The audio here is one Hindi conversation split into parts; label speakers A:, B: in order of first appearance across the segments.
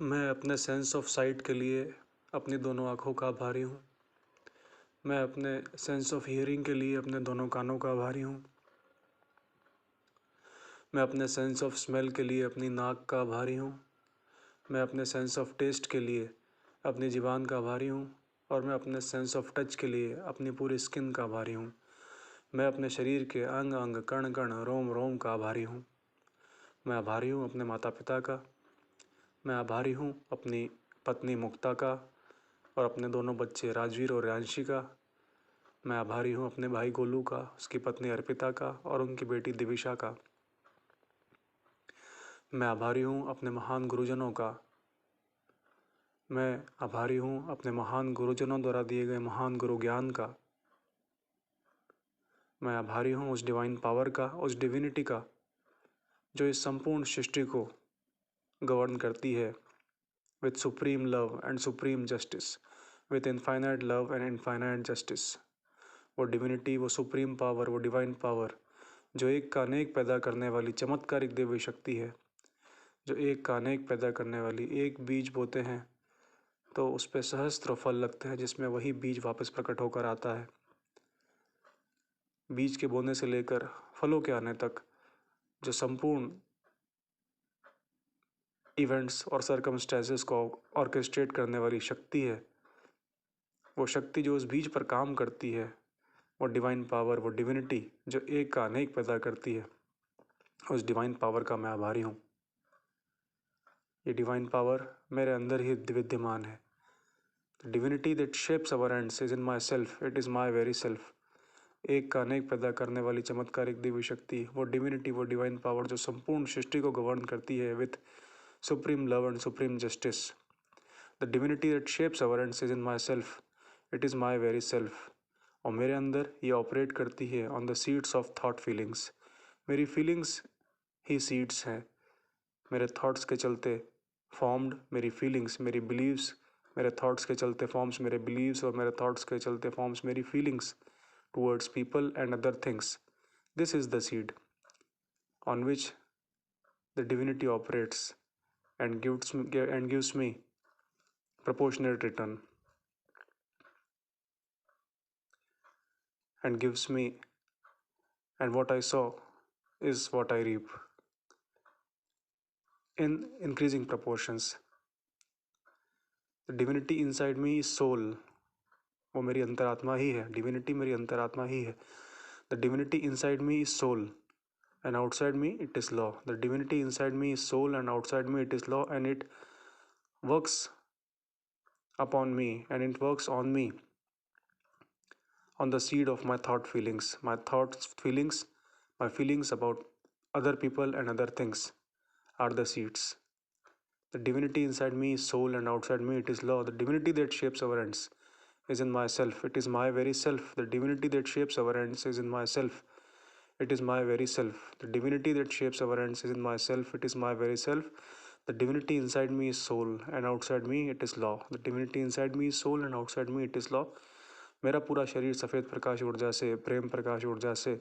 A: मैं अपने सेंस ऑफ साइट के लिए अपनी दोनों आँखों का आभारी हूँ। मैं अपने सेंस ऑफ हियरिंग के लिए अपने दोनों कानों का आभारी हूँ। मैं अपने सेंस ऑफ स्मेल के लिए अपनी नाक का आभारी हूँ। मैं अपने सेंस ऑफ टेस्ट के लिए अपनी ज़ुबान का आभारी हूँ। और मैं अपने सेंस ऑफ टच के लिए अपनी पूरी स्किन का आभारी हूँ। मैं अपने शरीर के अंग अंग कण कण रोम रोम का आभारी हूँ। मैं आभारी हूँ अपने माता पिता का। मैं आभारी हूँ अपनी पत्नी मुक्ता का और अपने दोनों बच्चे राजवीर और रियांशी का। मैं आभारी हूँ अपने भाई गोलू का, उसकी पत्नी अर्पिता का और उनकी बेटी दिविशा का। मैं आभारी हूँ अपने महान गुरुजनों का। मैं आभारी हूँ अपने महान गुरुजनों द्वारा दिए गए महान गुरु ज्ञान का। मैं आभारी हूँ उस डिवाइन पावर का, उस डिविनिटी का, जो इस संपूर्ण सृष्टि को गवर्न करती है with supreme love and supreme justice, with infinite love and infinite justice. वो डिविनिटी, वो सुप्रीम पावर, वो डिवाइन पावर जो एक का अनेक पैदा करने वाली चमत्कारिक दिव्य शक्ति है, जो एक का अनेक पैदा करने वाली। एक बीज बोते हैं तो उस पर सहस्त्र फल लगते हैं, जिसमें वही बीज वापस प्रकट होकर आता है। बीज के बोने से लेकर फलों के आने तक जो संपूर्ण इवेंट्स और सर्कमस्टेंसेस को ऑर्केस्ट्रेट करने वाली शक्ति है, वो शक्ति जो उस बीज पर काम करती है, वो डिवाइन पावर, वो डिविनिटी जो एक का अनेक पैदा करती है, उस डिवाइन पावर का मैं आभारी हूँ। ये डिवाइन पावर मेरे अंदर ही विद्यमान है। Divinity that shapes our ends is in my self, it is my very self. एक का अनेक पैदा करने वाली चमत्कारिक दिव्य शक्ति, वो डिविनिटी, वो डिवाइन पावर जो संपूर्ण सृष्टि को गवर्न करती है with supreme love and supreme justice. The divinity that shapes our ends is in my self, it is my very self. और मेरे अंदर ये ऑपरेट करती है on the seeds of thought feelings. मेरी फीलिंग्स ही सीड्स हैं। मेरे थॉट्स के चलते फॉर्म्ड मेरी फीलिंग्स, मेरी बिलीव्स, मेरे थॉट्स के चलते फॉर्म्स मेरे बिलीव्स, और मेरे थॉट्स के चलते फॉर्म्स मेरी feelings towards people and other things. This is the seed on which the divinity operates and gives me proportionate return, and gives me, and what I sow is what I reap in increasing proportions. The divinity inside me is soul. वो मेरी अंतरात्मा ही है। डिविनिटी मेरी अंतरात्मा ही है। The divinity inside me is soul and outside me it is law. The divinity inside me is soul and outside me it is law, and it works upon me and it works on me on the seed of my thought feelings. My thoughts feelings, my feelings about other people and other things are the seeds. The divinity inside me is soul and outside me it is law. The divinity that shapes our ends is in myself, it is my very self. The divinity that shapes our ends is in myself, it is my very self. The divinity that shapes our ends is in myself, it is my very self. The divinity inside me is soul and outside me it is law. The divinity inside me is soul and outside me it is law. मेरा पूरा शरीर सफ़ेद प्रकाश ऊर्जा से, प्रेम प्रकाश ऊर्जा से,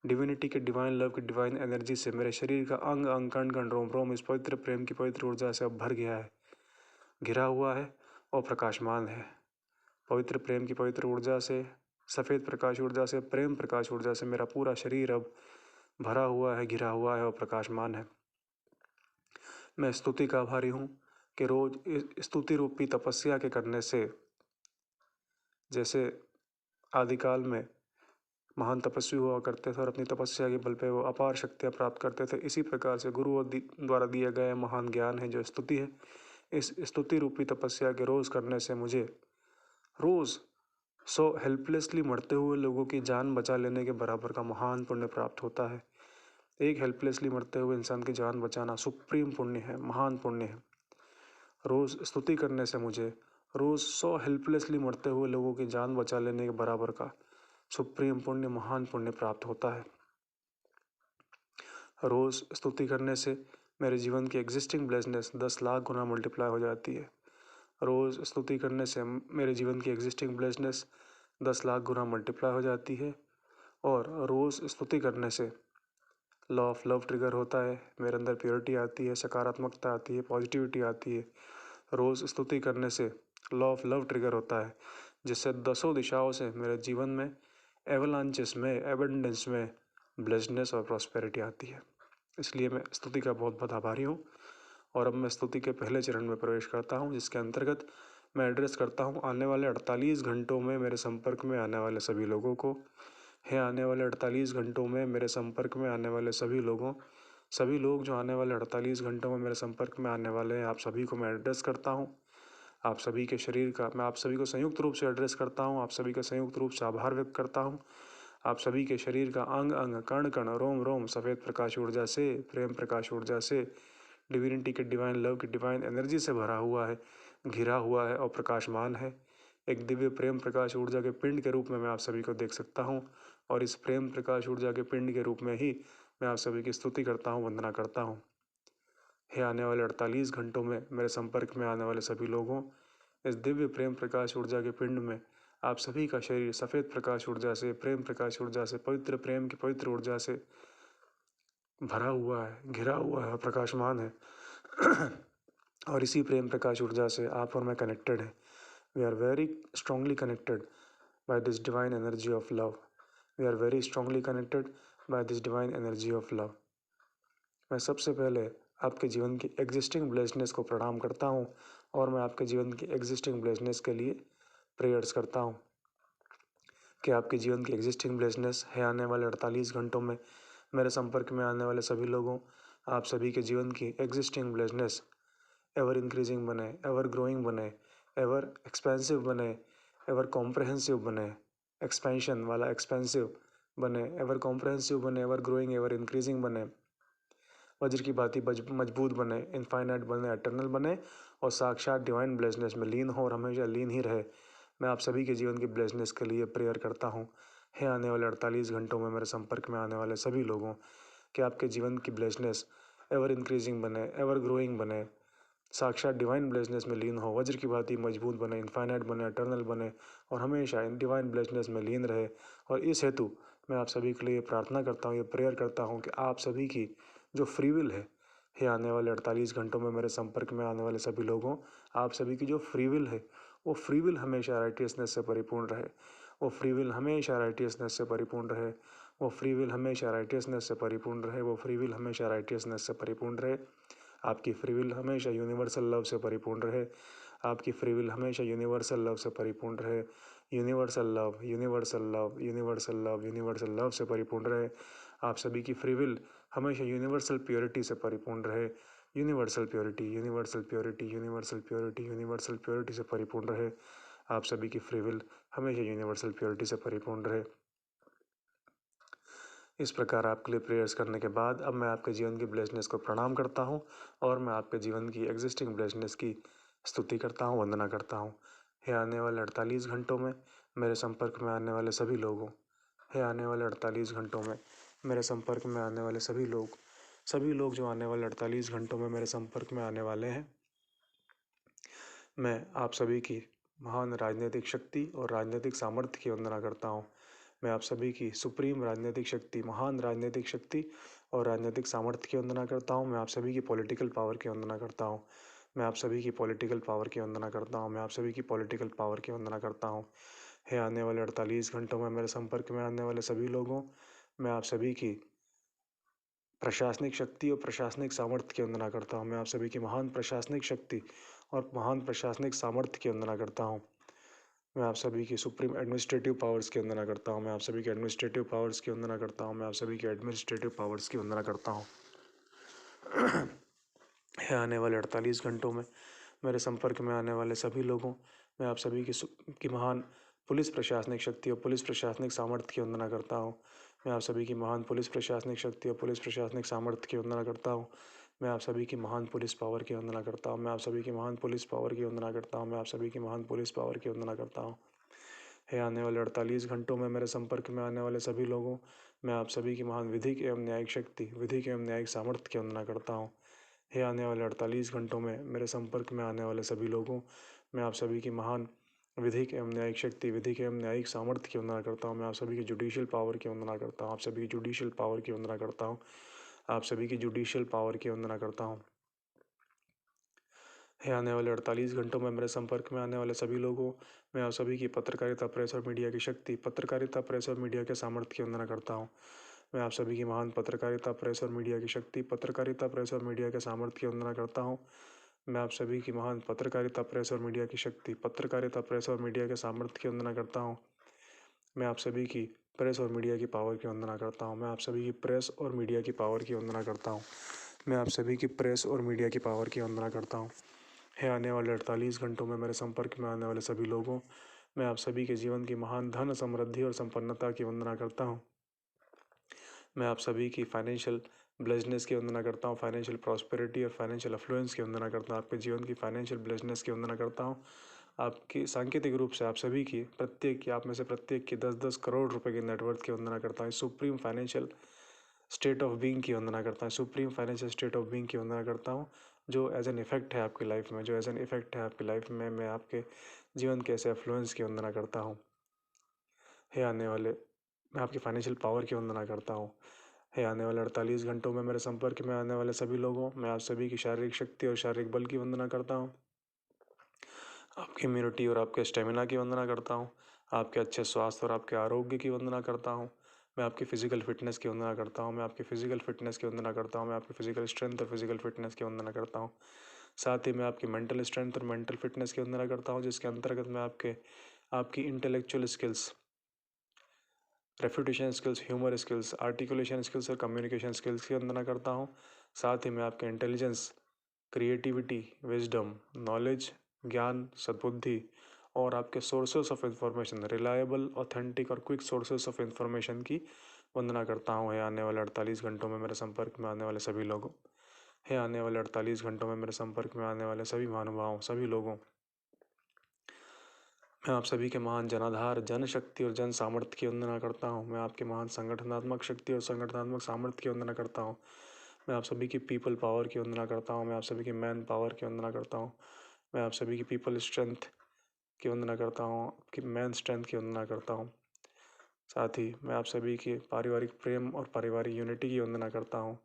A: डिविनिटी के डिवाइन लव की डिवाइन एनर्जी से मेरे शरीर का अंग अंग कण कण रोम रोम इस पवित्र प्रेम की पवित्र ऊर्जा से अब भर गया है, घिरा हुआ है और प्रकाशमान है। पवित्र प्रेम की पवित्र ऊर्जा से, सफ़ेद प्रकाश ऊर्जा से, प्रेम प्रकाश ऊर्जा से मेरा पूरा शरीर अब भरा हुआ है, घिरा हुआ है और प्रकाशमान है। मैं स्तुति का आभारी हूँ कि रोज़ इस स्तुति रूपी तपस्या के करने से, जैसे आदिकाल में महान तपस्वी हुआ करते थे और अपनी तपस्या के बल पे वो अपार शक्तियाँ प्राप्त करते थे, इसी प्रकार से गुरुओं द्वारा दिया गया महान ज्ञान है जो स्तुति है। इस स्तुति रूपी तपस्या के रोज़ करने से मुझे रोज़ 100 हेल्पलेसली मरते हुए लोगों की जान बचा लेने के बराबर का महान पुण्य प्राप्त होता है। एक हेल्पलेसली मरते हुए इंसान की जान बचाना सुप्रीम पुण्य है, महान पुण्य है। रोज़ स्तुति करने से मुझे रोज़ 100 हेल्पलेसली मरते हुए लोगों की जान बचा लेने के बराबर का सुप्रीम पुण्य, महान पुण्य प्राप्त होता है। रोज़ स्तुति करने से मेरे जीवन की एग्जिस्टिंग ब्लेसनेस 10 लाख गुना मल्टीप्लाई हो जाती है। रोज़ स्तुति करने से मेरे जीवन की एग्जिस्टिंग ब्लेसनेस 10 लाख गुना मल्टीप्लाई हो जाती है। और रोज़ स्तुति करने से लॉ ऑफ लव ट्रिगर होता है, मेरे अंदर प्योरिटी आती है, सकारात्मकता आती है, पॉजिटिविटी आती है। रोज़ स्तुति करने से लॉ ऑफ लव ट्रिगर होता है, जिससे दसों दिशाओं से मेरे जीवन में एवलांचेस में, एबंडेंस में ब्लेस्डनेस और प्रॉस्पेरिटी आती है। इसलिए मैं स्तुति का बहुत बहुत आभारी हूँ। और अब मैं स्तुति के पहले चरण में प्रवेश करता हूँ, जिसके अंतर्गत मैं एड्रेस करता हूँ आने वाले 48 घंटों में मेरे संपर्क में आने वाले सभी लोगों को। है आने वाले 48 घंटों में मेरे संपर्क में आने वाले सभी लोगों, सभी लोग जो आने वाले 48 घंटों में मेरे संपर्क में आने वाले हैं, आप सभी को मैं एड्रेस करता हूँ। आप सभी के शरीर का मैं आप सभी को संयुक्त रूप से एड्रेस करता हूँ। आप सभी का संयुक्त रूप से आभार व्यक्त करता हूँ। आप सभी के शरीर का अंग अंग, कण कण, रोम रोम सफ़ेद प्रकाश ऊर्जा से, प्रेम प्रकाश ऊर्जा से, डिविनिटी के डिवाइन लव की डिवाइन एनर्जी से भरा हुआ है, घिरा हुआ है और प्रकाशमान है। एक दिव्य प्रेम प्रकाश ऊर्जा के पिंड के रूप में मैं आप सभी को देख सकता हूँ। और इस प्रेम प्रकाश ऊर्जा के पिंड के रूप में ही मैं आप सभी की स्तुति करता हूँ, वंदना करता हूँ। है आने वाले 48 घंटों में मेरे संपर्क में आने वाले सभी लोगों, इस दिव्य प्रेम प्रकाश ऊर्जा के पिंड में आप सभी का शरीर सफ़ेद प्रकाश ऊर्जा से, प्रेम प्रकाश ऊर्जा से, पवित्र प्रेम की पवित्र ऊर्जा से भरा हुआ है, घिरा हुआ है, प्रकाशमान है। और इसी प्रेम प्रकाश ऊर्जा से आप और मैं कनेक्टेड हैं। We are very strongly connected by this divine energy of love. We are very strongly connected by this divine energy of love. मैं सबसे पहले आपके जीवन की एग्जिस्टिंग ब्लेसनेस को प्रणाम करता हूँ और मैं आपके जीवन की एग्जिस्टिंग ब्लेसनेस के लिए प्रेयर्स करता हूँ कि आपके जीवन की एग्जिस्टिंग ब्लेसनेस है आने वाले 48 घंटों में मेरे संपर्क में आने वाले सभी लोगों, आप सभी के जीवन की एग्जिस्टिंग ब्लेसनेस एवर इंक्रीजिंग बने, एवर ग्रोइंग बने, एवर एक्सपेंसिव बने, एवर कॉम्प्रहेंसिव बने, एक्सपेंशन वाला एक्सपेंसिव बने, एवर कॉम्प्रहेंसिव बने, एवर ग्रोइंग, एवर इंक्रीजिंग बने, वज्र की भांति मजबूत बने, इनफाइनाइट बने, एटर्नल बने और साक्षात डिवाइन ब्लेसनेस में लीन हो और हमेशा लीन ही रहे। मैं आप सभी के जीवन की ब्लेसनेस के लिए प्रेयर करता हूँ। है आने वाले 48 घंटों में मेरे संपर्क में आने वाले सभी लोगों कि आपके जीवन की ब्लेसनेस एवर इंक्रीजिंग बने, एवर ग्रोइंग बने, साक्षात डिवाइन ब्लेसनेस में लीन हो, वज्र की भांति मजबूत बने, इनफाइनाइट बने, एटर्नल बने और हमेशा इन डिवाइन ब्लेसनेस में लीन रहे। और इस हेतु मैं आप सभी के लिए प्रार्थना करता हूँ, ये प्रेयर करता हूँ कि आप सभी की जो फ्री विल है आने वाले 48 घंटों में मेरे संपर्क में आने वाले सभी लोगों, आप सभी की जो फ्री विल है वो फ्री विल हमेशा राइटियसनेस से परिपूर्ण रहे। वो फ्री विल हमेशा राइटियसनेस से परिपूर्ण रहे। वो फ्री विल हमेशा राइटियसनेस से परिपूर्ण रहे। वो फ्री विल हमेशा राइटियसनेस से परिपूर्ण रहे। आपकी फ्री विल हमेशा यूनिवर्सल लव से परिपूर्ण रहे। आपकी फ्री विल हमेशा यूनिवर्सल लव से परिपूर्ण रहे। Universal love, universal love, universal love, universal love से परिपूर्ण रहे। आप सभी की फ्री विल हमेशा यूनिवर्सल प्योरिटी से परिपूर्ण रहे। Universal purity, universal purity, universal purity, universal purity से परिपूर्ण रहे। आप सभी की फ्री विल हमेशा यूनिवर्सल प्योरिटी से परिपूर्ण रहे। इस प्रकार आपके लिए प्रेयर्स करने के बाद अब मैं आपके जीवन की ब्लेसनेस को प्रणाम करता हूँ और मैं आपके जीवन की एग्जिस्टिंग ब्लेसनेस की स्तुति करता हूँ, वंदना करता हूँ। है आने वाले 48 घंटों में मेरे संपर्क में आने वाले सभी लोगों, है आने वाले 48 घंटों में मेरे संपर्क में आने वाले सभी लोग जो आने वाले 48 घंटों में मेरे संपर्क में आने वाले हैं, मैं आप सभी की महान राजनीतिक शक्ति और राजनीतिक सामर्थ्य की वंदना करता हूँ। मैं आप सभी की सुप्रीम राजनीतिक शक्ति, महान राजनीतिक शक्ति और राजनीतिक सामर्थ्य की वंदना करता हूँ। मैं आप सभी की पॉलिटिकल पावर की वंदना करता हूँ। मैं आप सभी की पॉलिटिकल पावर की वंदना करता हूँ। मैं आप सभी की पॉलिटिकल पावर की वंदना करता हूँ। है आने वाले 48 घंटों में मेरे संपर्क में आने वाले सभी लोगों, मैं आप सभी की प्रशासनिक शक्ति और प्रशासनिक सामर्थ्य की वंदना करता हूँ। मैं आप सभी की महान प्रशासनिक शक्ति और महान प्रशासनिक सामर्थ्य की वंदना करता हूँ। मैं आप सभी की सुप्रीम एडमिनिस्ट्रेटिव पावर्स की वंदना करता हूँ। मैं आप सभी की एडमिनिस्ट्रेटिव पावर्स की वंदना करता हूँ। मैं आप सभी की एडमिनिस्ट्रेटिव पावर्स की वंदना करता हूँ। है आने वाले 48 घंटों में मेरे संपर्क में आने वाले सभी लोगों, मैं आप सभी की महान पुलिस प्रशासनिक शक्ति और पुलिस प्रशासनिक सामर्थ्य की वंदना करता हूँ। मैं आप सभी की महान पुलिस प्रशासनिक शक्ति और पुलिस प्रशासनिक सामर्थ्य की वंदना करता हूँ। मैं आप सभी की महान पुलिस पावर की वंदना करता हूँ। मैं आप सभी की महान पुलिस पावर की वंदना करता हूँ। मैं आप सभी की महान पुलिस पावर की वंदना करता हूँ। है आने वाले 48 घंटों में मेरे संपर्क में आने वाले सभी लोगों, मैं आप सभी की महान विधिक एवं न्यायिक शक्ति, विधिक एवं न्यायिक सामर्थ्य की वंदना करता हूँ। है आने वाले 48 घंटों में मेरे संपर्क में आने वाले सभी लोगों, मैं आप सभी की महान विधिक एवं न्यायिक शक्ति, विधिक एवं न्यायिक सामर्थ्य की वंदना करता हूँ। मैं आप सभी की जुडिशियल पावर की वंदना करता हूँ। आप सभी की जुडिशियल पावर की वंदना करता हूँ। आप सभी की जुडिशियल पावर की वंदना करता हूँ। है आने वाले 48 घंटों में मेरे संपर्क में आने वाले सभी लोगों, मैं आप सभी की पत्रकारिता, प्रेस और मीडिया की शक्ति, पत्रकारिता, प्रेस और मीडिया के सामर्थ्य की वंदना करता हूँ। मैं आप सभी की महान पत्रकारिता, प्रेस और मीडिया की शक्ति, पत्रकारिता, प्रेस और मीडिया के सामर्थ्य की वंदना करता हूँ। मैं आप सभी की महान पत्रकारिता, प्रेस और मीडिया की शक्ति, पत्रकारिता, प्रेस और मीडिया के सामर्थ्य की वंदना करता हूँ। मैं आप सभी की प्रेस और मीडिया की पावर की वंदना करता हूँ। मैं आप सभी की प्रेस और मीडिया की पावर की वंदना करता हूँ। मैं आप सभी की प्रेस और मीडिया की पावर की वंदना करता हूँ। है आने वाले 48 घंटों में मेरे संपर्क में आने वाले सभी लोगों, मैं आप सभी के जीवन की महान धन, समृद्धि और संपन्नता की वंदना करता हूँ। मैं आप सभी की फाइनेंशियल ब्लेसनेस की वंदना करता हूँ, फाइनेंशियल प्रॉस्पेरिटी और फाइनेंशियल अफ्लुएंस की वंदना करता हूँ। आपके जीवन की फाइनेंशियल ब्लेसनेस की वंदना करता हूँ। आपकी सांकेतिक रूप से आप सभी की प्रत्येक की, आप में से प्रत्येक की 10-10 करोड़ रुपए की नेटवर्थ की वंदना करता हूँ। Supreme financial state of being की वंदना करता हूँ। Supreme financial state of being की वंदना करता हूँ, जो एज एन इफेक्ट है आपकी लाइफ में, जो एज एन इफेक्ट है आपकी लाइफ में। मैं आपके जीवन के ऐसे अफ्लुएंस की वंदना करता हूँ। है आने वाले, मैं आपकी फाइनेंशियल पावर की वंदना करता हूँ। है आने वाले 48 घंटों में मेरे संपर्क में आने वाले सभी लोगों, मैं आप सभी की शारीरिक शक्ति और शारीरिक बल की वंदना करता हूँ। आपकी इम्यूनिटी और आपके स्टेमिना की वंदना करता हूँ। आपके अच्छे स्वास्थ्य और आपके आरोग्य की वंदना करता हूँ। मैं आपकी फ़िज़िकल फिटनेस की वंदना करता हूँ। मैं आपकी फ़िज़िकल फिटनेस की वंदना करता हूँ। मैं आपकी फ़िज़िकल स्ट्रेंथ और फिज़िकल फिटनेस की वंदना करता हूँ। साथ ही मैं आपकी मेंटल स्ट्रेंथ और मेंटल फिटनेस की वंदना करता हूँ, जिसके अंतर्गत मैं आपकी intellectual skills, refutation skills, humour skills, articulation skills और कम्युनिकेशन स्किल्स की वंदना करता हूँ। साथ ही मैं आपके इंटेलिजेंस, क्रिएटिविटी, विजडम, नॉलेज, ज्ञान, सद्बुद्धि और आपके sources of information, reliable, authentic और क्विक सोर्सेस ऑफ इंफॉर्मेशन की वंदना करता हूँ। है आने वाले 48 घंटों में मेरे संपर्क में आने वाले सभी लोगों, है आने वाले 48 घंटों में मेरे संपर्क में आने वाले सभी महानुभावों, सभी लोगों, मैं आप सभी के महान जनाधार, जनशक्ति और जन सामर्थ्य की वंदना करता हूँ। मैं आपके महान संगठनात्मक शक्ति और संगठनात्मक सामर्थ्य की वंदना करता हूँ। मैं आप सभी की पीपल पावर की वंदना करता हूँ। मैं आप सभी की मैन पावर की वंदना करता हूँ। मैं आप सभी की पीपल स्ट्रेंथ की वंदना करता हूँ, आपकी मैन स्ट्रेंथ की वंदना करता हूँ। साथ ही मैं आप सभी के पारिवारिक प्रेम और पारिवारिक यूनिटी की वंदना करता हूँ।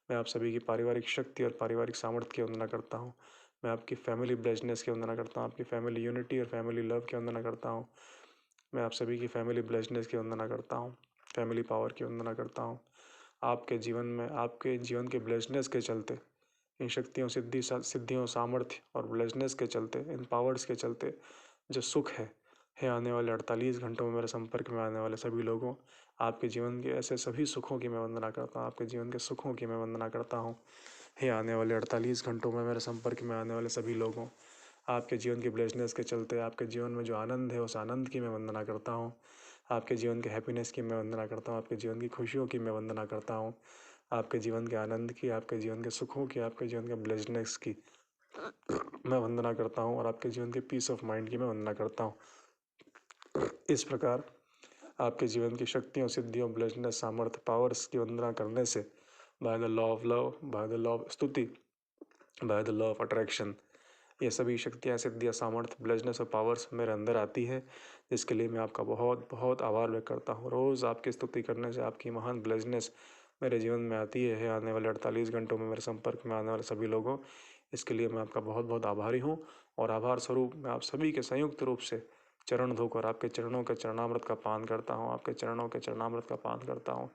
A: मैं आप सभी की पारिवारिक शक्ति और पारिवारिक सामर्थ्य की वंदना करता हूँ। मैं आपकी फैमिली ब्लेसनेस की वंदना करता हूँ, आपकी फैमिली यूनिटी और फैमिली लव की वंदना करता हूँ। मैं आप सभी की फैमिली ब्लेसनेस की वंदना करता हूँ, फैमिली पावर की वंदना करता हूँ। आपके जीवन में, आपके जीवन के ब्लेसनेस के चलते, इन शक्तियों, सिद्धियों, सामर्थ्य और ब्लेसनेस के चलते, इन पावर्स के चलते जो सुख है आने वाले 48 घंटों में मेरे संपर्क में आने वाले सभी लोगों, आपके जीवन के ऐसे सभी सुखों की मैं वंदना करता हूँ, आपके जीवन के सुखों की मैं वंदना करता हूँ। है आने वाले 48 घंटों में मेरे संपर्क में आने वाले सभी लोगों, आपके जीवन की ब्लेसनेस के चलते, आपके जीवन में जो आनंद है उस आनंद की मैं वंदना करता हूँ। आपके जीवन के हैप्पीनेस की मैं वंदना करता हूँ, आपके जीवन की खुशियों की मैं वंदना करता हूँ। आपके जीवन के आनंद की, आपके जीवन के सुखों की, आपके जीवन के ब्लेसनेस की मैं वंदना करता हूँ और आपके जीवन के पीस ऑफ माइंड की मैं वंदना करता हूँ। इस प्रकार आपके जीवन की शक्तियों, सिद्धियों, ब्लेसनेस, सामर्थ्य, पावर्स की वंदना करने से, by the law of love, by the law of स्तुति, by the law of attraction, ये सभी शक्तियाँ, सिद्धियाँ, सामर्थ्य, ब्लेसनेस और पावर्स मेरे अंदर आती है, जिसके लिए मैं आपका बहुत बहुत आभार व्यक्त करता हूँ। रोज़ आपकी स्तुति करने से आपकी महान ब्लेसनेस मेरे जीवन में आती है। आने वाले 48 घंटों में मेरे संपर्क में आने वाले सभी लोगों, इसके लिए मैं आपका बहुत बहुत आभारी हूँ। और आभार स्वरूप मैं आप सभी के संयुक्त रूप से चरण धोकर आपके चरणों के चरणामृत का पान करता हूँ, आपके चरणों के चरणामृत का पान करता हूँ।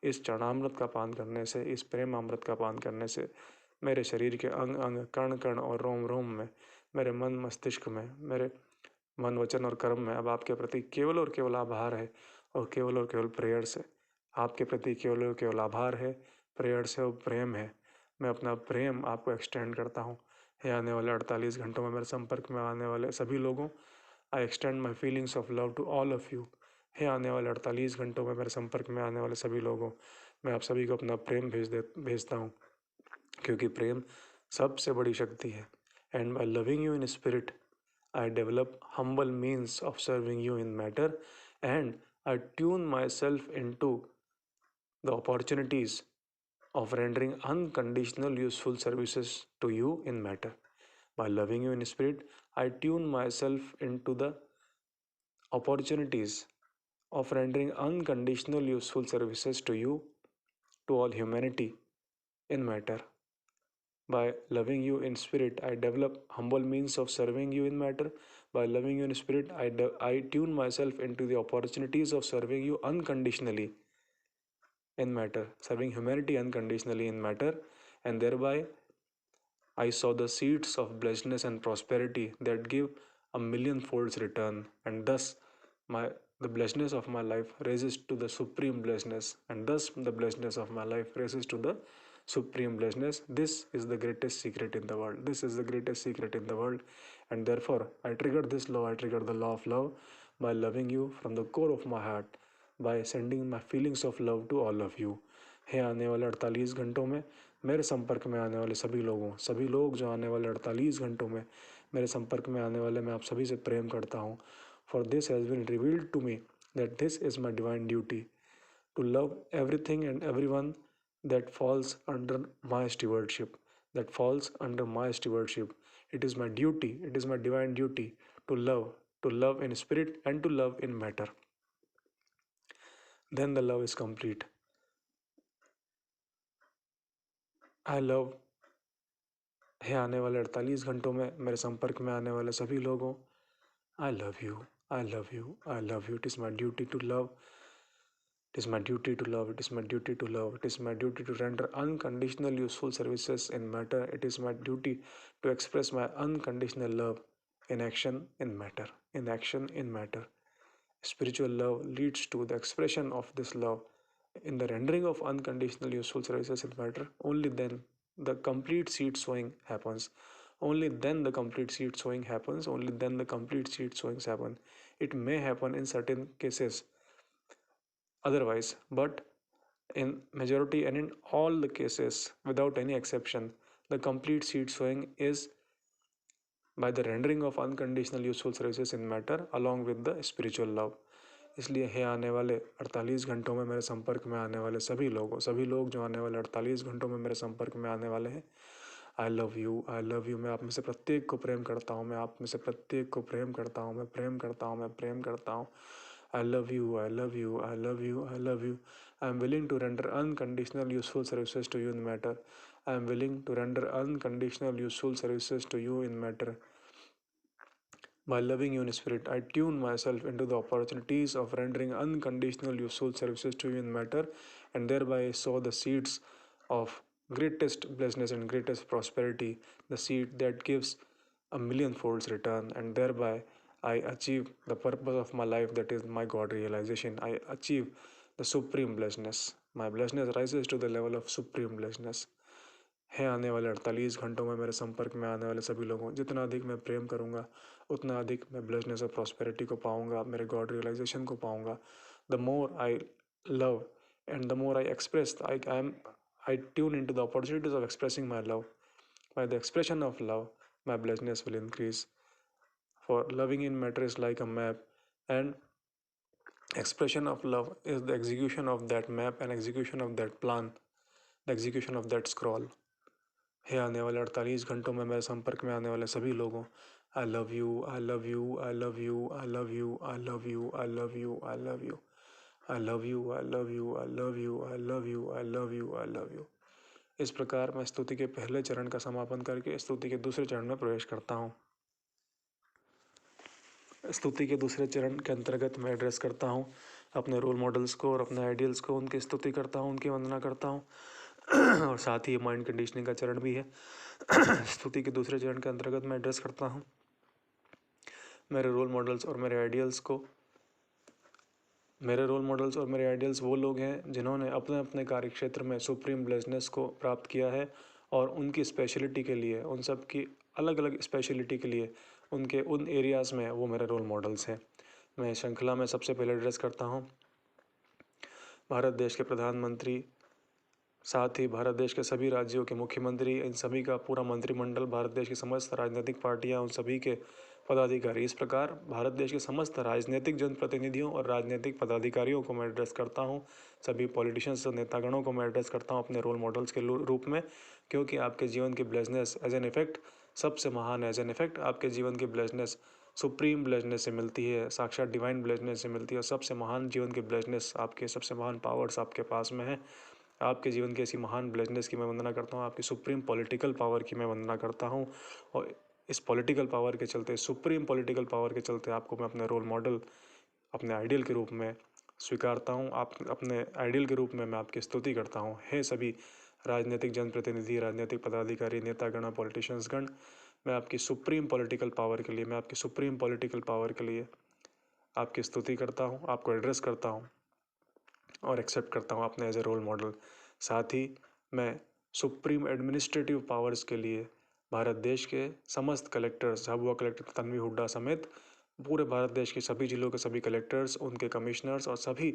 A: इस चरणामृत का पान करने से, इस प्रेम अमृत का पान करने से मेरे शरीर के अंग अंग, कण कण और रोम रोम में, मेरे मन मस्तिष्क में, मेरे मन, वचन और कर्म में अब आपके प्रति केवल और केवल आभार है, और केवल प्रेयर्स है। आपके प्रति केवल और केवल आभार है, प्रेयर्स है और प्रेम है। मैं अपना प्रेम आपको एक्सटेंड करता हूँ। है आने वाले 48 घंटों में मेरे संपर्क में आने वाले सभी लोगों, I extend my feelings of love to all of you. है आने वाले 48 घंटों में मेरे संपर्क में आने वाले सभी लोगों, मैं आप सभी को अपना प्रेम भेजता हूँ, क्योंकि प्रेम सबसे बड़ी शक्ति है। And by loving you in spirit, I develop humble means of serving you in matter, and I tune myself into the opportunities of rendering unconditional useful services to you in matter. By loving you in spirit, I tune myself into the opportunities of rendering unconditional useful services to you, to all humanity, in matter. By loving you in spirit, I develop humble means of serving you in matter. By loving you in spirit, I tune myself into the opportunities of serving you unconditionally in matter, serving humanity unconditionally in matter, and thereby I saw the seeds of blessedness and prosperity that give a million folds return, and thus my the blessedness of my life raises to the supreme blessedness, and thus the blessedness of my life raises to the supreme blessedness. This is the greatest secret in the world. This is the greatest secret in the world, and therefore I trigger this law. I trigger the law of love by loving you from the core of my heart, by sending my feelings of love to all of you. है आने वाले 48 घंटों में मेरे संपर्क में आने वाले सभी लोग जो आने वाले 48 घंटों में मेरे संपर्क में आने वाले, मैं आप सभी से प्रेम करता हूँ. For this has been revealed to me that this is my divine duty to love everything and everyone that falls under my stewardship. That falls under my stewardship. It is my duty, it is my divine duty to love in spirit and to love in matter. Then the love is complete. I love है आने वाले 48 घंटों में मेरे संपर्क में आने वाले सभी लोगों. I love you, I love you, I love you. It is my duty to love. It is my duty to love. It is my duty to love. It is my duty to render unconditional useful services in matter. It is my duty to express my unconditional love in action in matter. In action in matter. Spiritual love leads to the expression of this love in the rendering of unconditional useful services in matter. Only then the complete seed sowing happens. Only then the complete seed sowing happens. Only then the complete seed sowings happen. It may happen in certain cases otherwise, but in majority and in all the cases without any exception, the complete seed sowing is by the rendering of unconditional useful services in matter along with the spiritual love. इसलिए है आने वाले 48 घंटों में मेरे संपर्क में आने वाले सभी लोग जो आने वाले 48 घंटों में मेरे संपर्क में आने वाले हैं, आई love you, I love you. मैं आप में से प्रत्येक को प्रेम करता हूँ. मैं आप में से प्रत्येक को प्रेम करता हूँ. मैं प्रेम करता हूँ. मैं प्रेम करता हूँ. I love you, I love you, I love you, I love you. I am willing to render unconditional useful services to you in matter. I am willing to render unconditional useful services to you in matter. By loving you in spirit, I tune myself into the opportunities of rendering unconditional useful services to you in matter, and thereby sow the seeds of greatest blessedness and greatest prosperity, the seed that gives a million folds return, and thereby I achieve the purpose of my life, that is my God realization. I achieve the supreme blessedness. My blessedness rises to the level of supreme blessedness. है आने वाले 48 घंटों में मेरे संपर्क में आने वाले सभी लोगों, जितना अधिक मैं प्रेम करूँगा उतना अधिक मैं ब्लेसनेस और प्रॉस्पेरिटी को पाऊँगा, मेरे गॉड रियलाइजेशन को पाऊँगा. The more I love and the more I express, I tune into the opportunities of expressing my love. By the expression of love, my blessedness will increase. For loving in matter is like a map, and expression of love is the execution of that map and execution of that plan, the execution of that scroll. है आने वाले 48 घंटों में मेरे संपर्क में आने वाले सभी लोगों, I love you, I love you, I love you, I love you, I love you, I love you, I love you, I love you, I love you, I love you, I love you, I love you, I love you. इस प्रकार मैं स्तुति के पहले चरण का समापन करके स्तुति के दूसरे चरण में प्रवेश करता हूँ. स्तुति के दूसरे चरण के अंतर्गत मैं एड्रेस करता हूँ अपने रोल मॉडल्स को और अपने आइडियल्स को. उनकी स्तुति करता हूँ, उनकी वंदना करता हूँ. और साथ ही माइंड कंडीशनिंग का चरण भी है. स्तुति के दूसरे चरण के अंतर्गत मैं एड्रेस करता हूँ मेरे रोल मॉडल्स और मेरे आइडियल्स को. मेरे रोल मॉडल्स और मेरे आइडियल्स वो लोग हैं जिन्होंने अपने अपने कार्य क्षेत्र में सुप्रीम ब्लेसनेस को प्राप्त किया है, और उनकी स्पेशलिटी के लिए, उन सब की अलग अलग स्पेशलिटी के लिए उनके उन एरियाज़ में वो मेरे रोल मॉडल्स हैं. मैं श्रृंखला में सबसे पहले एड्रेस करता हूँ भारत देश के प्रधानमंत्री, साथ ही भारत देश के सभी राज्यों के मुख्यमंत्री, इन सभी का पूरा मंत्रिमंडल, भारत देश की समस्त राजनीतिक पार्टियां, उन सभी के पदाधिकारी. इस प्रकार भारत देश के समस्त राजनीतिक जनप्रतिनिधियों और राजनीतिक पदाधिकारियों को मैं एड्रेस करता हूं. सभी पॉलिटिशियंस और नेतागणों को मैं एड्रेस करता हूं अपने रोल मॉडल्स के रूप में, क्योंकि आपके जीवन की ब्लेसनेस एज एन इफेक्ट सबसे महान है. एज एन इफेक्ट आपके जीवन की ब्लेसनेस सुप्रीम ब्लेसनेस से मिलती है, साक्षात डिवाइन ब्लेसनेस से मिलती है. सबसे महान जीवन की ब्लेसनेस, आपके सबसे महान पावर्स आपके पास में है. आपके जीवन की ऐसी महान ब्लेसनेस की मैं वंदना करता हूँ, आपकी सुप्रीम पॉलिटिकल पावर की मैं वंदना करता हूँ। और इस पॉलिटिकल पावर के चलते, सुप्रीम पॉलिटिकल पावर के चलते आपको मैं अपने रोल मॉडल, अपने आइडियल के रूप में स्वीकारता हूँ। आप अपने आइडियल के रूप में मैं आपकी स्तुति करता हूँ। हे सभी राजनीतिक जनप्रतिनिधि, राजनीतिक पदाधिकारी, नेतागण, पॉलिटिशियंसगण, मैं आपकी सुप्रीम पॉलिटिकल पावर के लिए, मैं आपकी सुप्रीम पॉलिटिकल पावर के लिए आपकी स्तुति करता हूँ, आपको एड्रेस करता हूँ और एक्सेप्ट करता हूँ अपने एज ए रोल मॉडल। साथ ही मैं सुप्रीम एडमिनिस्ट्रेटिव पावर्स के लिए भारत देश के समस्त कलेक्टर्स, झाबुआ कलेक्टर तन्वी हुड्डा समेत पूरे भारत देश के सभी जिलों के सभी कलेक्टर्स, उनके कमिश्नर्स और सभी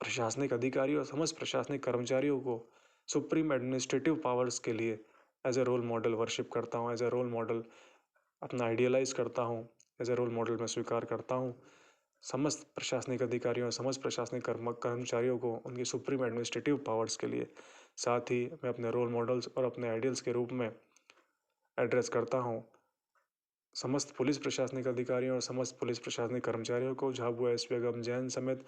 A: प्रशासनिक अधिकारी और समस्त प्रशासनिक कर्मचारियों को सुप्रीम एडमिनिस्ट्रेटिव पावर्स के लिए as a role model worship करता हूँ, एज ए रोल मॉडल अपना आइडियलाइज करता हूँ, एज ए रोल मॉडल मैं स्वीकार करता हूँ। समस्त प्रशासनिक अधिकारियों और समस्त प्रशासनिक कर्मचारियों को उनकी सुप्रीम एडमिनिस्ट्रेटिव पावर्स के लिए, साथ ही मैं अपने रोल मॉडल्स और अपने आइडियल्स के रूप में एड्रेस करता हूँ समस्त पुलिस प्रशासनिक अधिकारियों और समस्त पुलिस प्रशासनिक कर्मचारियों को, झाबुआ एसपी अगम जैन समेत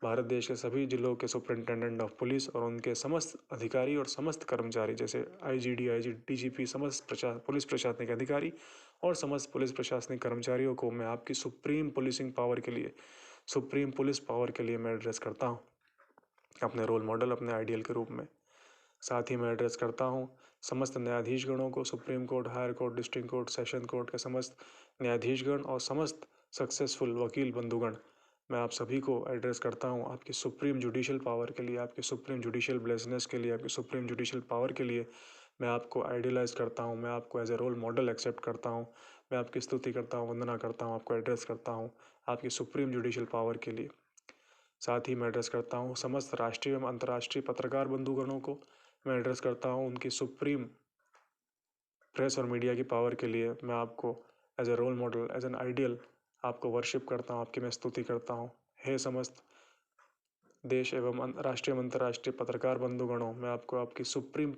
A: भारत देश के सभी जिलों के सुपरिंटेंडेंट ऑफ पुलिस और उनके समस्त अधिकारी और समस्त कर्मचारी जैसे आईजीडी, डीजीपी, समस्त पुलिस प्रशासनिक अधिकारी और समस्त पुलिस प्रशासनिक कर्मचारियों को मैं आपकी सुप्रीम पुलिसिंग पावर के लिए, सुप्रीम पुलिस पावर के लिए मैं एड्रेस करता हूँ अपने रोल मॉडल, अपने आइडियल के रूप में। साथ ही मैं एड्रेस करता हूँ समस्त न्यायाधीशगणों को, supreme court, higher court, district court, session court के समस्त न्यायाधीशगण और समस्त सक्सेसफुल वकील बंधुगण, मैं आप सभी को एड्रेस करता हूँ आपकी सुप्रीम जुडिशियल पावर के लिए, आपकी सुप्रीम जुडिशियल ब्लेसनेस के लिए, आपकी सुप्रीम जुडिशियल पावर के लिए मैं आपको आइडियलाइज करता हूँ, मैं आपको as a role model accept करता हूँ, मैं आपकी स्तुति करता हूँ, वंदना करता हूँ, आपको एड्रेस करता हूँ आपकी सुप्रीम जुडिशियल पावर के लिए। साथ ही मैं एड्रेस करता हूँ समस्त राष्ट्रीय एवं अंतर्राष्ट्रीय पत्रकार बंधुगणों को, मैं एड्रेस करता हूँ उनकी सुप्रीम प्रेस और मीडिया की पावर के लिए। मैं आपको as a role model, as an ideal आपको वर्शिप करता हूँ, आपकी मैं स्तुति करता हूँ। हे समस्त देश एवं राष्ट्रीय एवं अंतर्राष्ट्रीय पत्रकार बंधुगणों, मैं आपको आपकी सुप्रीम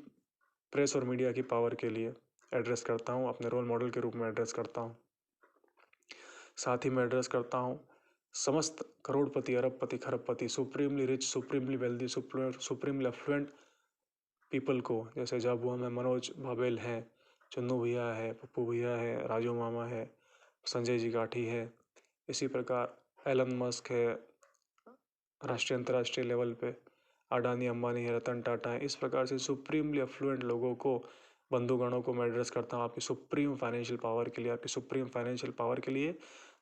A: प्रेस और मीडिया की पावर के लिए एड्रेस करता हूँ, अपने रोल मॉडल के रूप में एड्रेस करता हूँ। साथ ही मैं एड्रेस करता हूँ समस्त करोड़पति, अरबपति, खरबपति, supremely rich, supremely wealthy, supremely affluent people को, जैसे झाबुआ में मनोज भावेल हैं, चन्नू भैया है, पप्पू भैया है, राजू मामा है, संजय जी गाठी है, इसी प्रकार एलन मस्क है, राष्ट्रीय अंतर्राष्ट्रीय लेवल पे अडानी, अंबानी है, रतन टाटा है। इस प्रकार से सुप्रीमली अफ्लुएंट लोगों को, बंधुगणों को मैं एड्रेस करता हूँ आपकी सुप्रीम फाइनेंशियल पावर के लिए, आपकी सुप्रीम फाइनेंशियल पावर के लिए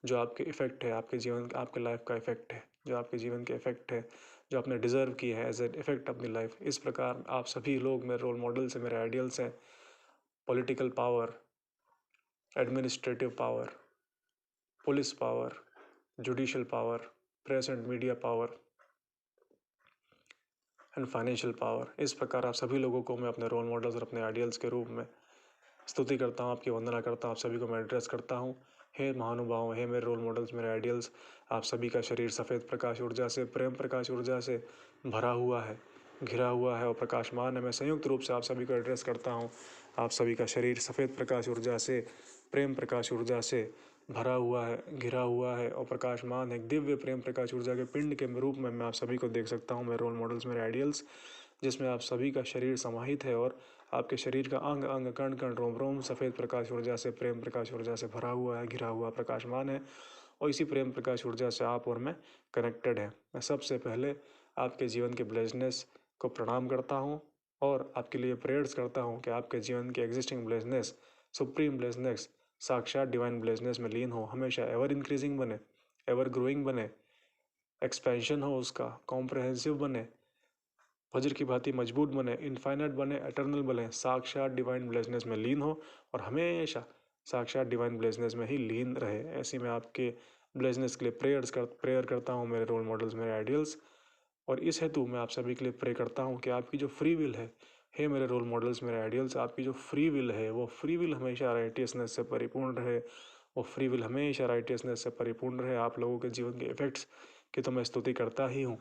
A: जो आपके इफेक्ट है, आपके जीवन, आपके लाइफ का इफेक्ट है, जो आपके जीवन के इफेक्ट है, जो आपने डिजर्व की है एज ए इफेक्ट अपनी लाइफ। इस प्रकार आप सभी लोग मेरे रोल मॉडल्स हैं, मेरे आइडियल्स हैं। Political power, administrative power, police power, judicial power, press and media power and financial power, इस प्रकार आप सभी लोगों को मैं अपने रोल मॉडल्स और अपने आइडियल्स के रूप में स्तुति करता हूँ, आपकी वंदना करता हूँ, आप सभी को मैं एड्रेस करता हूँ। हे महानुभाव, हे मेरे रोल मॉडल्स, मेरे आइडियल्स, आप सभी का शरीर सफ़ेद प्रकाश ऊर्जा से, प्रेम प्रकाश ऊर्जा से भरा हुआ है, घिरा हुआ है और प्रकाशमान है। मैं संयुक्त रूप से आप सभी को एड्रेस करता हूँ। आप सभी का शरीर सफ़ेद प्रकाश ऊर्जा से, प्रेम प्रकाश ऊर्जा से भरा हुआ है, घिरा हुआ है और प्रकाशमान है। दिव्य प्रेम प्रकाश ऊर्जा के पिंड के रूप में मैं आप सभी को देख सकता हूँ, मेरे रोल मॉडल्स, मेरे आइडियल्स, जिसमें आप सभी का शरीर समाहित है और आपके शरीर का अंग अंग, कण कण, रोम रोम सफ़ेद प्रकाश ऊर्जा से, प्रेम प्रकाश ऊर्जा से भरा हुआ है, घिरा हुआ, प्रकाशमान है और इसी प्रेम प्रकाश ऊर्जा से आप और मैं कनेक्टेड है। मैं सबसे पहले आपके जीवन के ब्लेसनेस को प्रणाम करता हूँ और आपके लिए प्रेयर्स करता हूँ कि आपके जीवन के एग्जिस्टिंग ब्लेसनेस, सुप्रीम ब्लेसनेस, साक्षात डिवाइन ब्लेसनेस में लीन हो, हमेशा एवर इंक्रीजिंग बने, एवर ग्रोइंग बने, एक्सपेंशन हो उसका, कॉम्प्रहेंसिव बने, वज्र की भांति मजबूत बने, इनफाइनाइट बने, एटर्नल बने, साक्षात डिवाइन ब्लेसनेस में लीन हो और हमेशा साक्षात डिवाइन ब्लेसनेस में ही लीन रहे। ऐसी मैं आपके ब्लेसनेस के लिए प्रेयर करता हूँ, मेरे रोल मॉडल्स, मेरे आइडियल्स। और इस हेतु मैं आप सभी के लिए प्रे करता हूँ कि आपकी जो फ्री विल है, हे मेरे रोल मॉडल्स, मेरे आइडियल्स, आपकी जो फ्री विल है वो फ्री विल हमेशा राइटियसनेस से परिपूर्ण रहे, वो फ्री विल हमेशा राइटियसनेस से परिपूर्ण रहे। आप लोगों के जीवन के इफेक्ट्स की तो मैं स्तुति करता ही हूँ,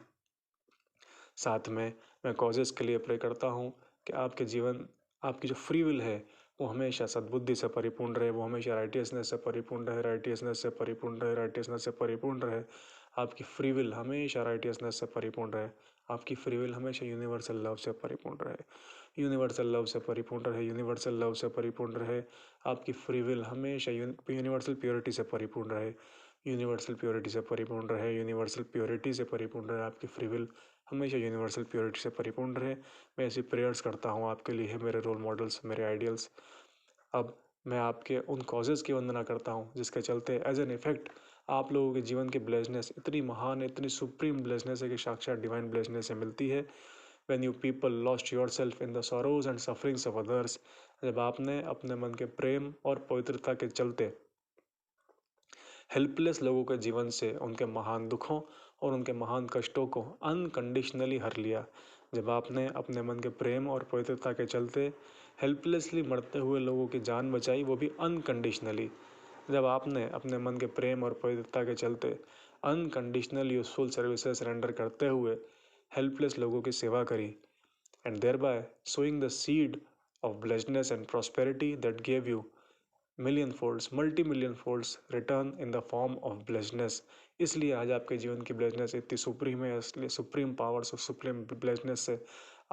A: साथ में मैं कॉजेज़ के लिए प्रे करता हूँ कि आपके जीवन, आपकी जो फ्री विल है वो हमेशा सद्बुद्धि से परिपूर्ण रहे, वो हमेशा राइटियसनेस से परिपूर्ण रहे, राइटियसनेस से परिपूर्ण रहे, राइटियसनेस से परिपूर्ण रहे। आपकी फ्री विल हमेशा राइटियसनेस से परिपूर्ण रहे, आपकी फ्री विल हमेशा यूनिवर्सल लव से परिपूर्ण रहे, यूनिवर्सल लव से परिपूर्ण रहे, यूनिवर्सल लव से परिपूर्ण रहे। आपकी फ्री विल हमेशा यूनिवर्सल प्योरिटी से परिपूर्ण रहे, यूनिवर्सल प्योरिटी से परिपूर्ण रहे, यूनिवर्सल प्योरिटी से परिपूर्ण रहे। आपकी फ्री विल हमेशा यूनिवर्सल प्योरिटी से परिपूर्ण रहे। मैं ऐसी प्रेयर्स करता हूँ आपके लिए, मेरे रोल मॉडल्स, मेरे आइडियल्स। अब मैं आपके उन कॉजेज़ की वंदना करता हूँ जिसके चलते एज एन इफेक्ट आप लोगों के जीवन की ब्लेसनेस इतनी महान, इतनी सुप्रीम ब्लेसनेस है कि साक्षात डिवाइन ब्लेसनेस से मिलती है। when you people lost yourself in the sorrows and sufferings of others, जब आपने अपने मन के प्रेम और पवित्रता के चलते हेल्पलेस लोगों के जीवन से उनके महान दुखों और उनके महान कष्टों को अनकंडीशनली हर लिया, जब आपने अपने मन के प्रेम और पवित्रता के चलते हेल्पलेसली मरते हुए लोगों की जान बचाई, वो भी अनकंडीशनली, जब आपने अपने मन के प्रेम और पवित्रता के चलते अनकंडीशनल यूजफुल सर्विसेज रेंडर करते हुए हेल्पलेस लोगों की सेवा करी, and thereby sowing the seed of blessedness and prosperity that gave you million folds, multi-million folds return in the form of blessedness। इसलिए आज आपके जीवन की ब्लेसनेस इतनी सुप्रीम है, इसलिए सुप्रीम पावर्स और सुप्रीम ब्लेसनेस से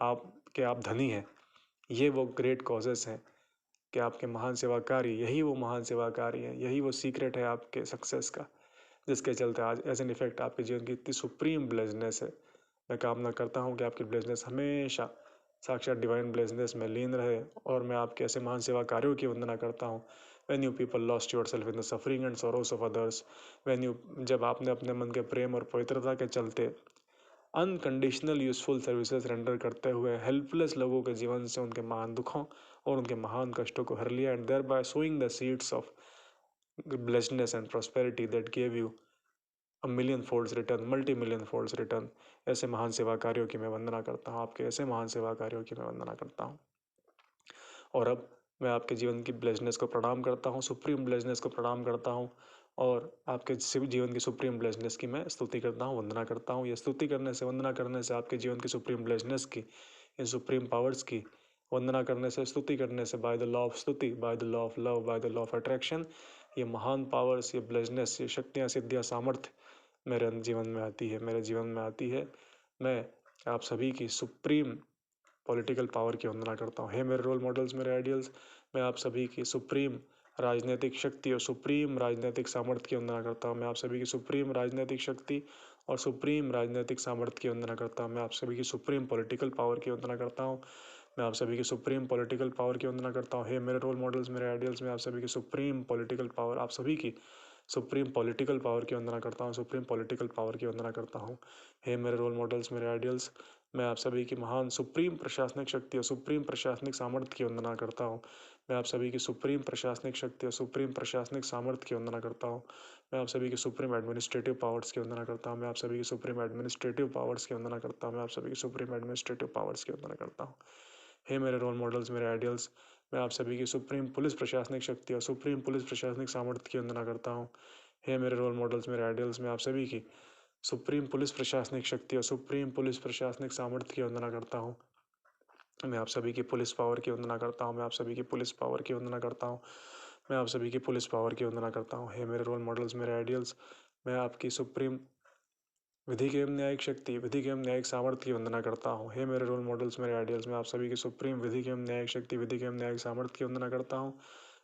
A: आप धनी हैं। ये वो ग्रेट कॉजेस हैं कि आपके महान सेवा कार्य, यही वो महान सेवा कार्य है, यही वो सीक्रेट है आपके सक्सेस का, जिसके चलते आज एज एन इफेक्ट आपके जीवन की इतनी सुप्रीम ब्लेसनेस है। मैं कामना करता हूँ कि आपकी ब्लेसनेस हमेशा साक्षात डिवाइन ब्लेसनेस में लीन रहे, और मैं आपके ऐसे महान सेवा कार्यों की वंदना करता हूँ। when you people lost yourself in the suffering and sorrows of others, जब आपने अपने मन के प्रेम और पवित्रता के चलते अनकंडीशनल यूजफुल सर्विसेज रेंडर करते हुए हेल्पलेस लोगों के जीवन से उनके महान दुखों और उनके महान कष्टों को हर लिया, and thereby sowing the seeds of blessedness and prosperity that gave you a million folds return, multi million folds return. ऐसे महान सेवा कार्यों की मैं वंदना करता हूँ, आपके ऐसे महान सेवा कार्यों की मैं वंदना करता हूँ। और अब मैं आपके जीवन की ब्लेसनेस को प्रणाम करता हूँ, सुप्रीम ब्लेसनेस को प्रणाम करता हूँ, और आपके जीवन की सुप्रीम ब्लेसनेस की मैं स्तुति करता हूँ, वंदना करता हूँ। ये स्तुति करने से, वंदना करने से, आपके जीवन की सुप्रीम ब्लेसनेस की, इन सुप्रीम पावर्स की वंदना करने से, स्तुति करने से, बाय द लॉ ऑफ स्तुति, by the law of love, by the law of attraction, ये महान पावर्स, ये ब्लेसनेस, ये शक्तियाँ, सिद्धियाँ, सामर्थ्य मेरे जीवन में आती है, मेरे जीवन में आती है। मैं आप सभी की सुप्रीम पॉलिटिकल पावर की वंदना करता हूँ। हे मेरे रोल मॉडल्स, मेरे आइडियल्स, मैं आप सभी की सुप्रीम राजनीतिक शक्ति और सुप्रीम राजनीतिक सामर्थ्य की वंदना करता हूँ। मैं आप सभी की सुप्रीम राजनीतिक शक्ति और सुप्रीम राजनीतिक सामर्थ्य की वंदना करता हूँ। मैं आप सभी की सुप्रीम पॉलिटिकल पावर की वंदना करता हूँ। मैं आप सभी की सुप्रीम पॉलिटिकल पावर की वंदना करता हूँ। हे मेरे रोल मॉडल्स, मेरे आइडियल्स, मैं आप सभी की सुप्रीम पॉलिटिकल पावर, आप सभी की सुप्रीम पॉलिटिकल पावर की वंदना करता हूँ, सुप्रीम पॉलिटिकल पावर की वंदना करता हूँ। हे मेरे रोल मॉडल्स, मेरे आइडियल्स, मैं आप सभी की महान सुप्रीम प्रशासनिक शक्ति और सुप्रीम प्रशासनिक सामर्थ्य की वंदना करता हूँ। मैं आप सभी की सुप्रीम प्रशासनिक शक्ति और सुप्रीम प्रशासनिक सामर्थ्य की वंदना करता हूँ। मैं आप सभी की सुप्रीम एडमिनिस्ट्रेटिव पावर्स की वंदना करता हूँ। मैं आप सभी की सुप्रीम एडमिनिस्ट्रेटिव पावर्स की वंदना करता हूँ। मैं आप सभी की सुप्रीम एडमिनिस्ट्रेटिव पावर्स की वंदना करता हूँ। हे मेरे रोल मॉडल्स, मेरे आइडियल्स, मैं आप सभी की सुप्रीम पुलिस प्रशासनिक शक्ति और सुप्रीम पुलिस प्रशासनिक सामर्थ्य की वंदना करता हूँ। हे मेरे रोल मॉडल्स, मेरे आइडियल्स, मैं आप सभी की सुप्रीम पुलिस प्रशासनिक शक्ति और सुप्रीम पुलिस प्रशासनिक सामर्थ्य की वंदना करता हूँ। मैं आप सभी की पुलिस पावर की वंदना करता हूँ। मैं आप सभी की पुलिस पावर की वंदना करता हूँ। मैं आप सभी की पुलिस पावर की वंदना करता हूँ। हे मेरे रोल मॉडल्स, मेरे आइडियल्स, मैं आपकी सुप्रीम विधिक एवं न्यायिक शक्ति, विधिक एवं न्यायिक सामर्थ्य की वंदना करता हूँ। हे मेरे रोल मॉडल्स, मेरे आइडियल्स, मैं आप सभी की सुप्रीम विधिक एवं न्यायिक शक्ति, विधिक एवं न्यायिक सामर्थ्य की वंदना करता हूँ।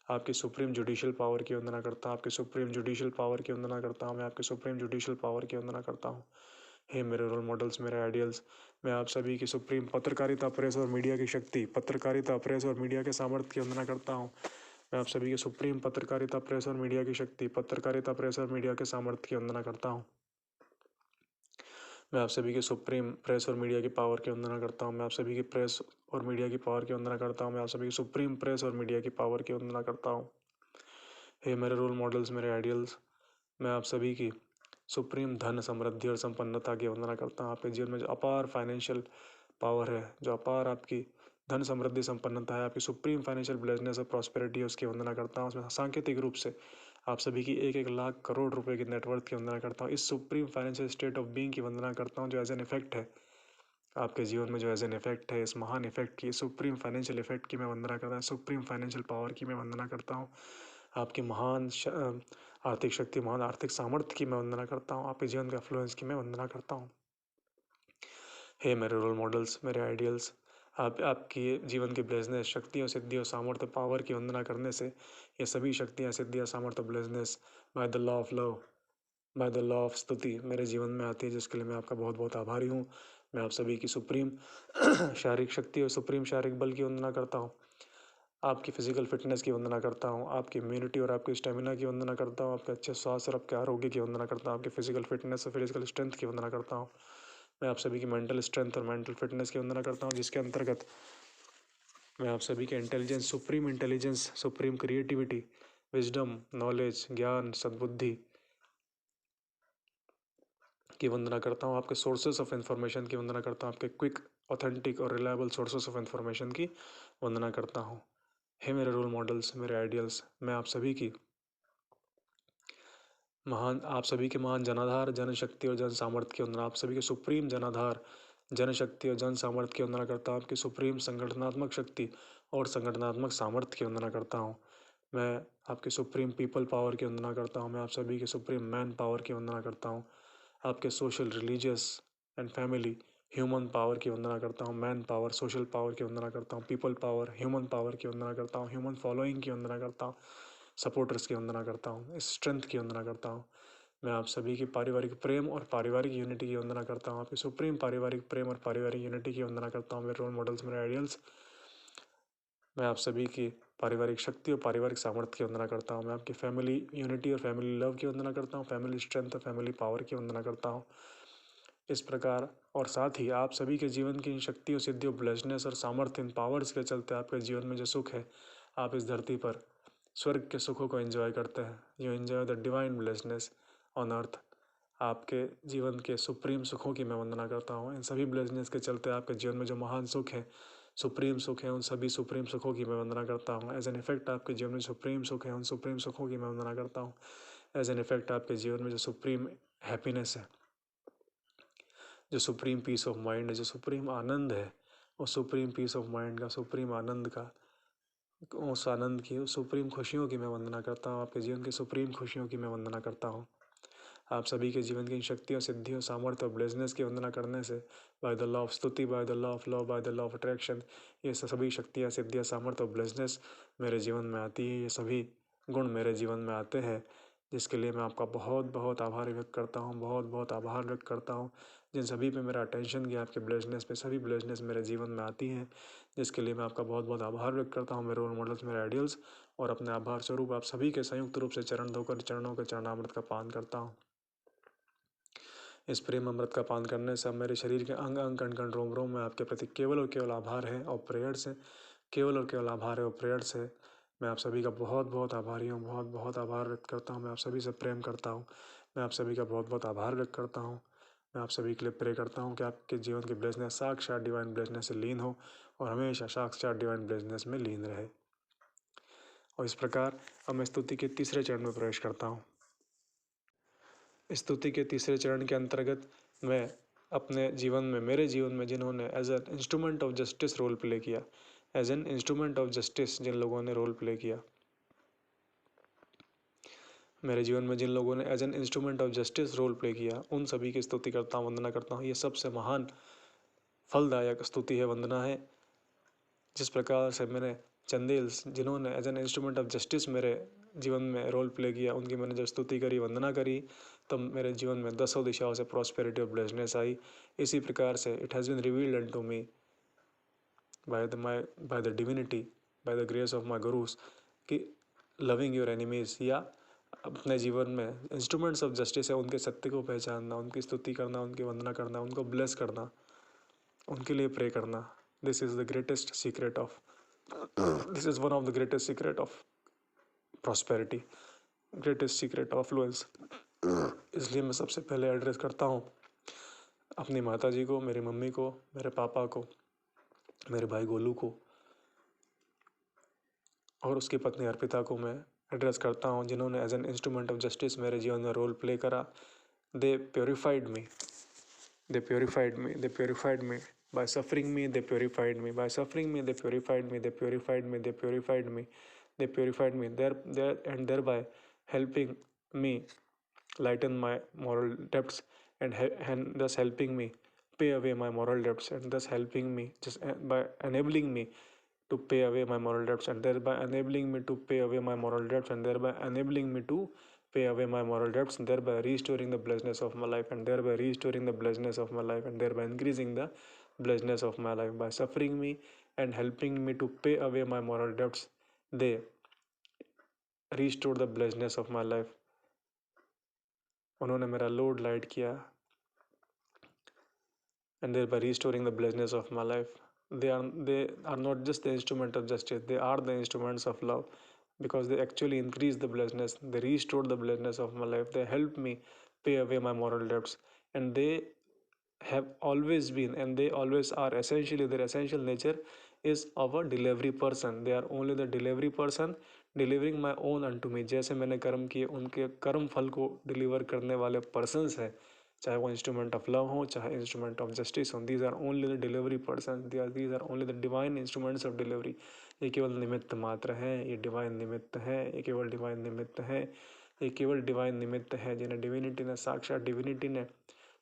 A: आपकी सुप्रीम जुडिशियल पावर की वंदना करता हूँ। आपकी सुप्रीम जुडिशियल पावर की वंदना करता हूँ। मैं आपकी सुप्रीम जुडिशियल पावर की वंदना करता हूँ। हे मेरे रोल मॉडल्स, मेरे आइडियल्स, मैं आप सभी की सुप्रीम पत्रकारिता, प्रेस और मीडिया की शक्ति, पत्रकारिता, प्रेस और मीडिया के सामर्थ्य की वंदना करता हूँ। मैं आप सभी की सुप्रीम पत्रकारिता, प्रेस और मीडिया की शक्ति, पत्रकारिता, प्रेस और मीडिया के सामर्थ्य की वंदना करता हूँ। मैं आप सभी की सुप्रीम प्रेस और मीडिया की पावर की वंदना करता हूँ। मैं आप सभी की प्रेस और मीडिया की पावर की वंदना करता हूँ। मैं आप सभी की सुप्रीम प्रेस और मीडिया की पावर की वंदना करता हूँ। हे मेरे रोल मॉडल्स, मेरे आइडियल्स, मैं आप सभी की सुप्रीम धन, समृद्धि और संपन्नता की वंदना करता हूँ। आपके जीवन में जो अपार फाइनेंशियल पावर है, जो अपार आपकी धन, समृद्धि, संपन्नता है, आपकी सुप्रीम फाइनेंशियल ब्लेसनेस और प्रॉस्पेरिटी है, उसकी वंदना करता हूँ। उसमें सांकेतिक रूप से आप सभी की 1-1 लाख करोड़ रुपए की नेटवर्थ की वंदना करता हूँ। इस supreme financial state of being की वंदना करता हूँ, जो एज एन इफेक्ट है आपके जीवन में, जो एज एन इफेक्ट है, इस महान इफेक्ट की, सुप्रीम फाइनेंशियल इफेक्ट की मैं वंदना करता हूँ। सुप्रीम फाइनेंशियल पावर की मैं वंदना करता हूँ। आपकी महान आर्थिक शक्ति, महान आर्थिक सामर्थ्य की मैं वंदना करता हूँ। आपके जीवन के अफ्लुएंस की मैं वंदना करता हूँ। हे मेरे रोल मॉडल्स, मेरे आइडियल्स, आप आपकी जीवन की ब्लेसनेस, शक्तियों, सिद्धियों, सामर्थ्य, पावर की वंदना करने से ये सभी शक्तियाँ, सिद्धियाँ, सामर्थ्य, blessedness by the law of love, by the law of स्तुति मेरे जीवन में आती है, जिसके लिए मैं आपका बहुत बहुत आभारी हूँ। मैं आप सभी की सुप्रीम शारीरिक शक्ति और सुप्रीम शारीरिक बल की वंदना करता हूँ, आपकी फिजिकल फिटनेस की वंदना करता हूँ, आपकी इम्यूनिटी और आपकी स्टेमिना की वंदना करता हूँ, आपके अच्छे स्वास्थ्य और आपके आरोग्य की वंदना करता हूँ, आपकी फिजिकल फिटनेस और फिजिकल स्ट्रेंथ की वंदना करता हूँ। मैं आप सभी की मेंटल स्ट्रेंथ और मेंटल फिटनेस की वंदना करता हूँ, जिसके अंतर्गत मैं आप सभी के intelligence, supreme creativity, wisdom, knowledge, ज्ञान, सद्बुद्धि की वंदना करता हूँ, आपके सोर्सेस ऑफ इंफॉर्मेशन की वंदना करता हूँ, आपके क्विक, ऑथेंटिक और रिलायबल सोर्सेस ऑफ इंफॉर्मेशन की वंदना करता हूँ। हे मेरे रोल मॉडल्स, मेरे आइडियल्स, मैं आप सभी की आप सभी के महान जनाधार, जनशक्ति और जन सामर्थ्य की वंदना, आप सभी के सुप्रीम जनाधार, जनशक्ति और जन सामर्थ्य की वंदना करता हूँ, आपकी सुप्रीम संगठनात्मक शक्ति और संगठनात्मक सामर्थ्य की वंदना करता हूँ। मैं आपके सुप्रीम पीपल पावर की वंदना करता हूँ, मैं आप सभी के सुप्रीम मैन पावर की वंदना करता हूँ, आपके social, religious and family human power की वंदना करता हूँ, मैन पावर, सोशल पावर की वंदना करता हूँ, पीपल पावर, ह्यूमन पावर की वंदना करता हूँ, ह्यूमन फॉलोइंग की वंदना करता हूँ, सपोर्टर्स की वंदना करता हूँ, स्ट्रेंथ की वंदना करता हूँ। मैं आप सभी की पारिवारिक प्रेम और पारिवारिक यूनिटी की वंदना करता हूँ, आपकी सुप्रीम पारिवारिक प्रेम और पारिवारिक यूनिटी की वंदना करता हूँ। मेरे रोल मॉडल्स, मेरे आइडियल्स, मैं आप सभी की पारिवारिक शक्ति और पारिवारिक सामर्थ्य की वंदना करता हूँ। मैं आपकी फैमिली यूनिटी और फैमिली लव की वंदना करता हूँ, फैमिली स्ट्रेंथ और फैमिली पावर की वंदना करता हूँ। इस प्रकार और साथ ही आप सभी के जीवन की इन शक्तियों, सिद्धियों, ब्लेसनेस और सामर्थ्य, इन पावर्स के चलते आपके जीवन में जो सुख है, आप इस धरती पर स्वर्ग के सुखों को एंजॉय करते हैं। You enjoy the divine blessedness on earth. आपके जीवन के सुप्रीम सुखों की मैं वंदना करता हूँ। इन सभी ब्लेसनेस के चलते आपके जीवन में जो महान सुख है, सुप्रीम सुख है, उन सभी सुप्रीम सुखों की मैं वंदना करता हूँ। एज एन इफेक्ट आपके जीवन में सुप्रीम सुख है, उन सुप्रीम सुखों की मैं वंदना करता हूँ। एज एन इफेक्ट आपके जीवन में जो सुप्रीम हैप्पीनेस है, जो सुप्रीम पीस ऑफ माइंड है, जो सुप्रीम आनंद है, उस सुप्रीम पीस ऑफ माइंड का, सुप्रीम आनंद का, उस आनंद की, उस सुप्रीम खुशियों की मैं वंदना करता हूँ। आपके जीवन की सुप्रीम खुशियों की मैं वंदना करता हूँ। आप सभी के जीवन की इन शक्तियों, सिद्धियों, सामर्थ्य और ब्लेसनेस की वंदना करने से बाय द लॉ ऑफ स्तुति, by the law of love, by the law of attraction, ये सभी शक्तियाँ, सिद्धियाँ, सामर्थ्य और ब्लेसनेस मेरे जीवन में आती है। ये सभी गुण मेरे जीवन में आते हैं, जिसके लिए मैं आपका बहुत बहुत आभार व्यक्त करता हूँ, बहुत बहुत आभार व्यक्त करता हूँ। जिन सभी पे मेरा अटेंशन गया, आपके ब्लेसनेस पे, सभी ब्लेसनेस मेरे जीवन में आती हैं, जिसके लिए मैं आपका बहुत बहुत आभार व्यक्त करता हूँ, मेरे रोल मॉडल्स, मेरे आइडियल्स। और अपने आभार स्वरूप आप सभी के संयुक्त रूप से चरण धोकर चरणों के चरणामृत का पान करता हूँ। इस प्रेम अमृत का पान करने से अब मेरे शरीर के अंग अंग, कण कण, रोम रोम में आपके प्रति केवल और केवल आभार है और प्रेयर्स है, केवल और केवल आभार है और प्रेयर्स है। मैं आप सभी का बहुत बहुत आभारी हूँ, बहुत बहुत आभार व्यक्त करता हूँ। मैं आप सभी से प्रेम करता हूँ, मैं आप सभी का बहुत बहुत आभार व्यक्त करता हूँ। मैं आप सभी के लिए प्रे करता हूँ कि आपके जीवन की ब्लेसनेस साक्षात डिवाइन ब्लेसनेस से लीन हो और हमेशा साक्षात डिवाइन ब्लेसनेस में लीन रहे। और इस प्रकार अब मैं स्तुति के तीसरे चरण में प्रवेश करता हूँ। स्तुति के तीसरे चरण के अंतर्गत मैं अपने जीवन में, मेरे जीवन में जिन्होंने as an instrument of justice role play किया, as an instrument of justice जिन लोगों ने रोल प्ले किया, मेरे जीवन में जिन लोगों ने as an instrument of justice role play किया, उन सभी की स्तुति करता हूँ, वंदना करता हूँ। ये सबसे महान फलदायक स्तुति है, वंदना है। जिस प्रकार से मैंने चंदेल्स, जिन्होंने as an instrument of justice मेरे जीवन में रोल प्ले किया, उनकी मैंने जब स्तुति करी, वंदना करी, तब मेरे जीवन में दसों दिशाओं से प्रॉस्पेरिटी और ब्लेसनेस आई। इसी प्रकार से it has been revealed and to me by the divinity, by the grace of my gurus, कि लविंग योर एनिमीज, या अपने जीवन में इंस्ट्रूमेंट्स ऑफ जस्टिस है, उनके सत्य को पहचानना, उनकी स्तुति करना, उनकी वंदना करना, उनको ब्लेस करना, उनके लिए प्रे करना। This is the greatest secret of this is one of the greatest secret of prosperity, greatest secret of Fluence. इसलिए मैं सबसे पहले एड्रेस करता हूँ अपनी माता जी को, मेरी मम्मी को, मेरे पापा को, मेरे भाई गोलू को और उसकी पत्नी अर्पिता को मैं एड्रेस करता हूँ, जिन्होंने as an instrument of justice मेरे जीवन में रोल प्ले करा। They purified me, they purified me, they purified me by suffering me, they purified me by suffering me, they purified me, they purified me, they purified me, they purified me, there and thereby helping me lighten my moral depths, and thus helping me pay away my moral debts, and thus helping me, just by enabling me to pay away my moral debts, and thereby enabling me to pay away my moral debts, and thereby enabling me to pay away my moral debts, and thereby restoring the blessedness of my life, and thereby restoring the blessedness of my life, and thereby increasing the blessedness of my life. By suffering me and helping me to pay away my moral debts, they restore the blessedness of my life. उन्होंने मेरा लोड लाइट किया, and thereby restoring the blessedness of my life. They are not just the instrument of justice, they are the instruments of love, because they actually increase the blessedness, they restore the blessedness of my life, they help me pay away my moral debts, and they have always been and they always are, essentially their essential nature is our delivery person. They are only the delivery person, delivering my own unto me. जैसे मैंने कर्म किए, उनके कर्म फल को डिलीवर करने वाले पर्सनस हैं, चाहे वो इंस्ट्रूमेंट ऑफ लव हो, चाहे इंस्ट्रूमेंट ऑफ जस्टिस हो. These are only the delivery person, these are only the divine instruments of delivery. ये केवल निमित्त मात्र हैं, ये डिवाइन निमित्त हैं, ये केवल डिवाइन निमित्त हैं, ये केवल डिवाइन निमित्त हैं जिन्हें डिविनिटी ने, साक्षात डिविनिटी ने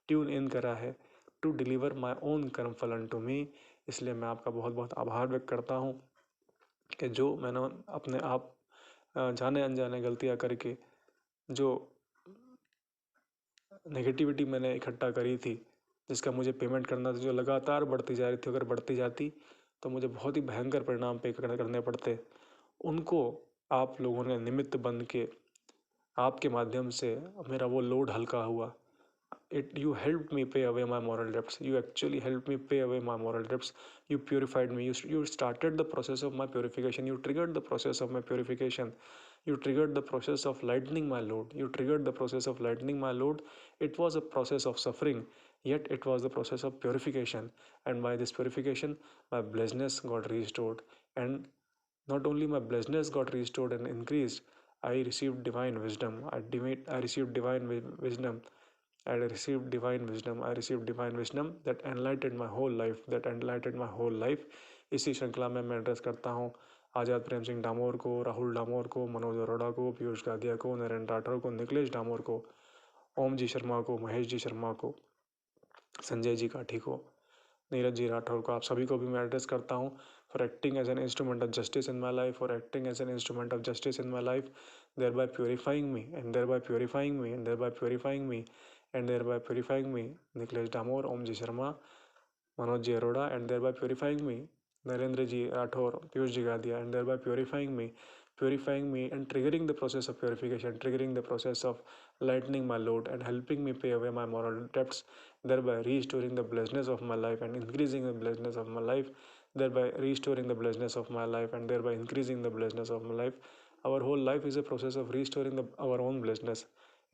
A: ट्यून इन करा है टू डिलीवर माई ओन कर्म फल अनटू मी. इसलिए मैं आपका बहुत बहुत आभार व्यक्त करता हूँ कि जो मैंने अपने आप जाने अनजाने गलतियाँ करके जो नेगेटिविटी मैंने इकट्ठा करी थी, जिसका मुझे पेमेंट करना था, जो लगातार बढ़ती जा रही थी, अगर बढ़ती जाती तो मुझे बहुत ही भयंकर परिणाम पे करने पड़ते, उनको आप लोगों ने निमित्त बन के आपके माध्यम से मेरा वो लोड हल्का हुआ. You helped me pay away my moral debts. You actually helped me pay away my moral debts. You purified me. You started the process of my purification. You triggered the process of my purification. You triggered the process of lightening my load. You triggered the process of lightening my load. It was a process of suffering, yet it was the process of purification. And by this purification, my blessedness got restored. And not only my blessedness got restored and increased, I received divine wisdom. I received divine wisdom. I received divine wisdom. I received divine wisdom that enlightened my whole life. That enlightened my whole life. इसी श्रृंखला में मैं एड्रेस करता हूँ आज़ाद प्रेम सिंह डामोर को, राहुल डामोर को, मनोज अरोड़ा को, पीयूष गादिया को, नरेंद्र राठौर को, निखिलेश डामोर को, ओम जी शर्मा को, महेश जी शर्मा को, संजय जी काठी को, नीरज जी राठौर को, आप सभी को भी मैं एड्रेस करता हूँ. For acting as an instrument of justice in my life, for acting as an instrument of justice in my life, thereby purifying me and thereby purifying me and thereby purifying me and thereby purifying me, Nikhilesh Damor, Om Ji Sharma, Manoj Ji Arora, and thereby purifying me, Narendra Ji Rathore, Piyush Ji Gadia, and thereby purifying me and triggering the process of purification, triggering the process of lightening my load and helping me pay away my moral debts, thereby restoring the blessedness of my life and increasing the blessedness of my life, thereby restoring the blessedness of my life and thereby increasing the blessedness of my life. Our whole life is a process of restoring our own blessedness.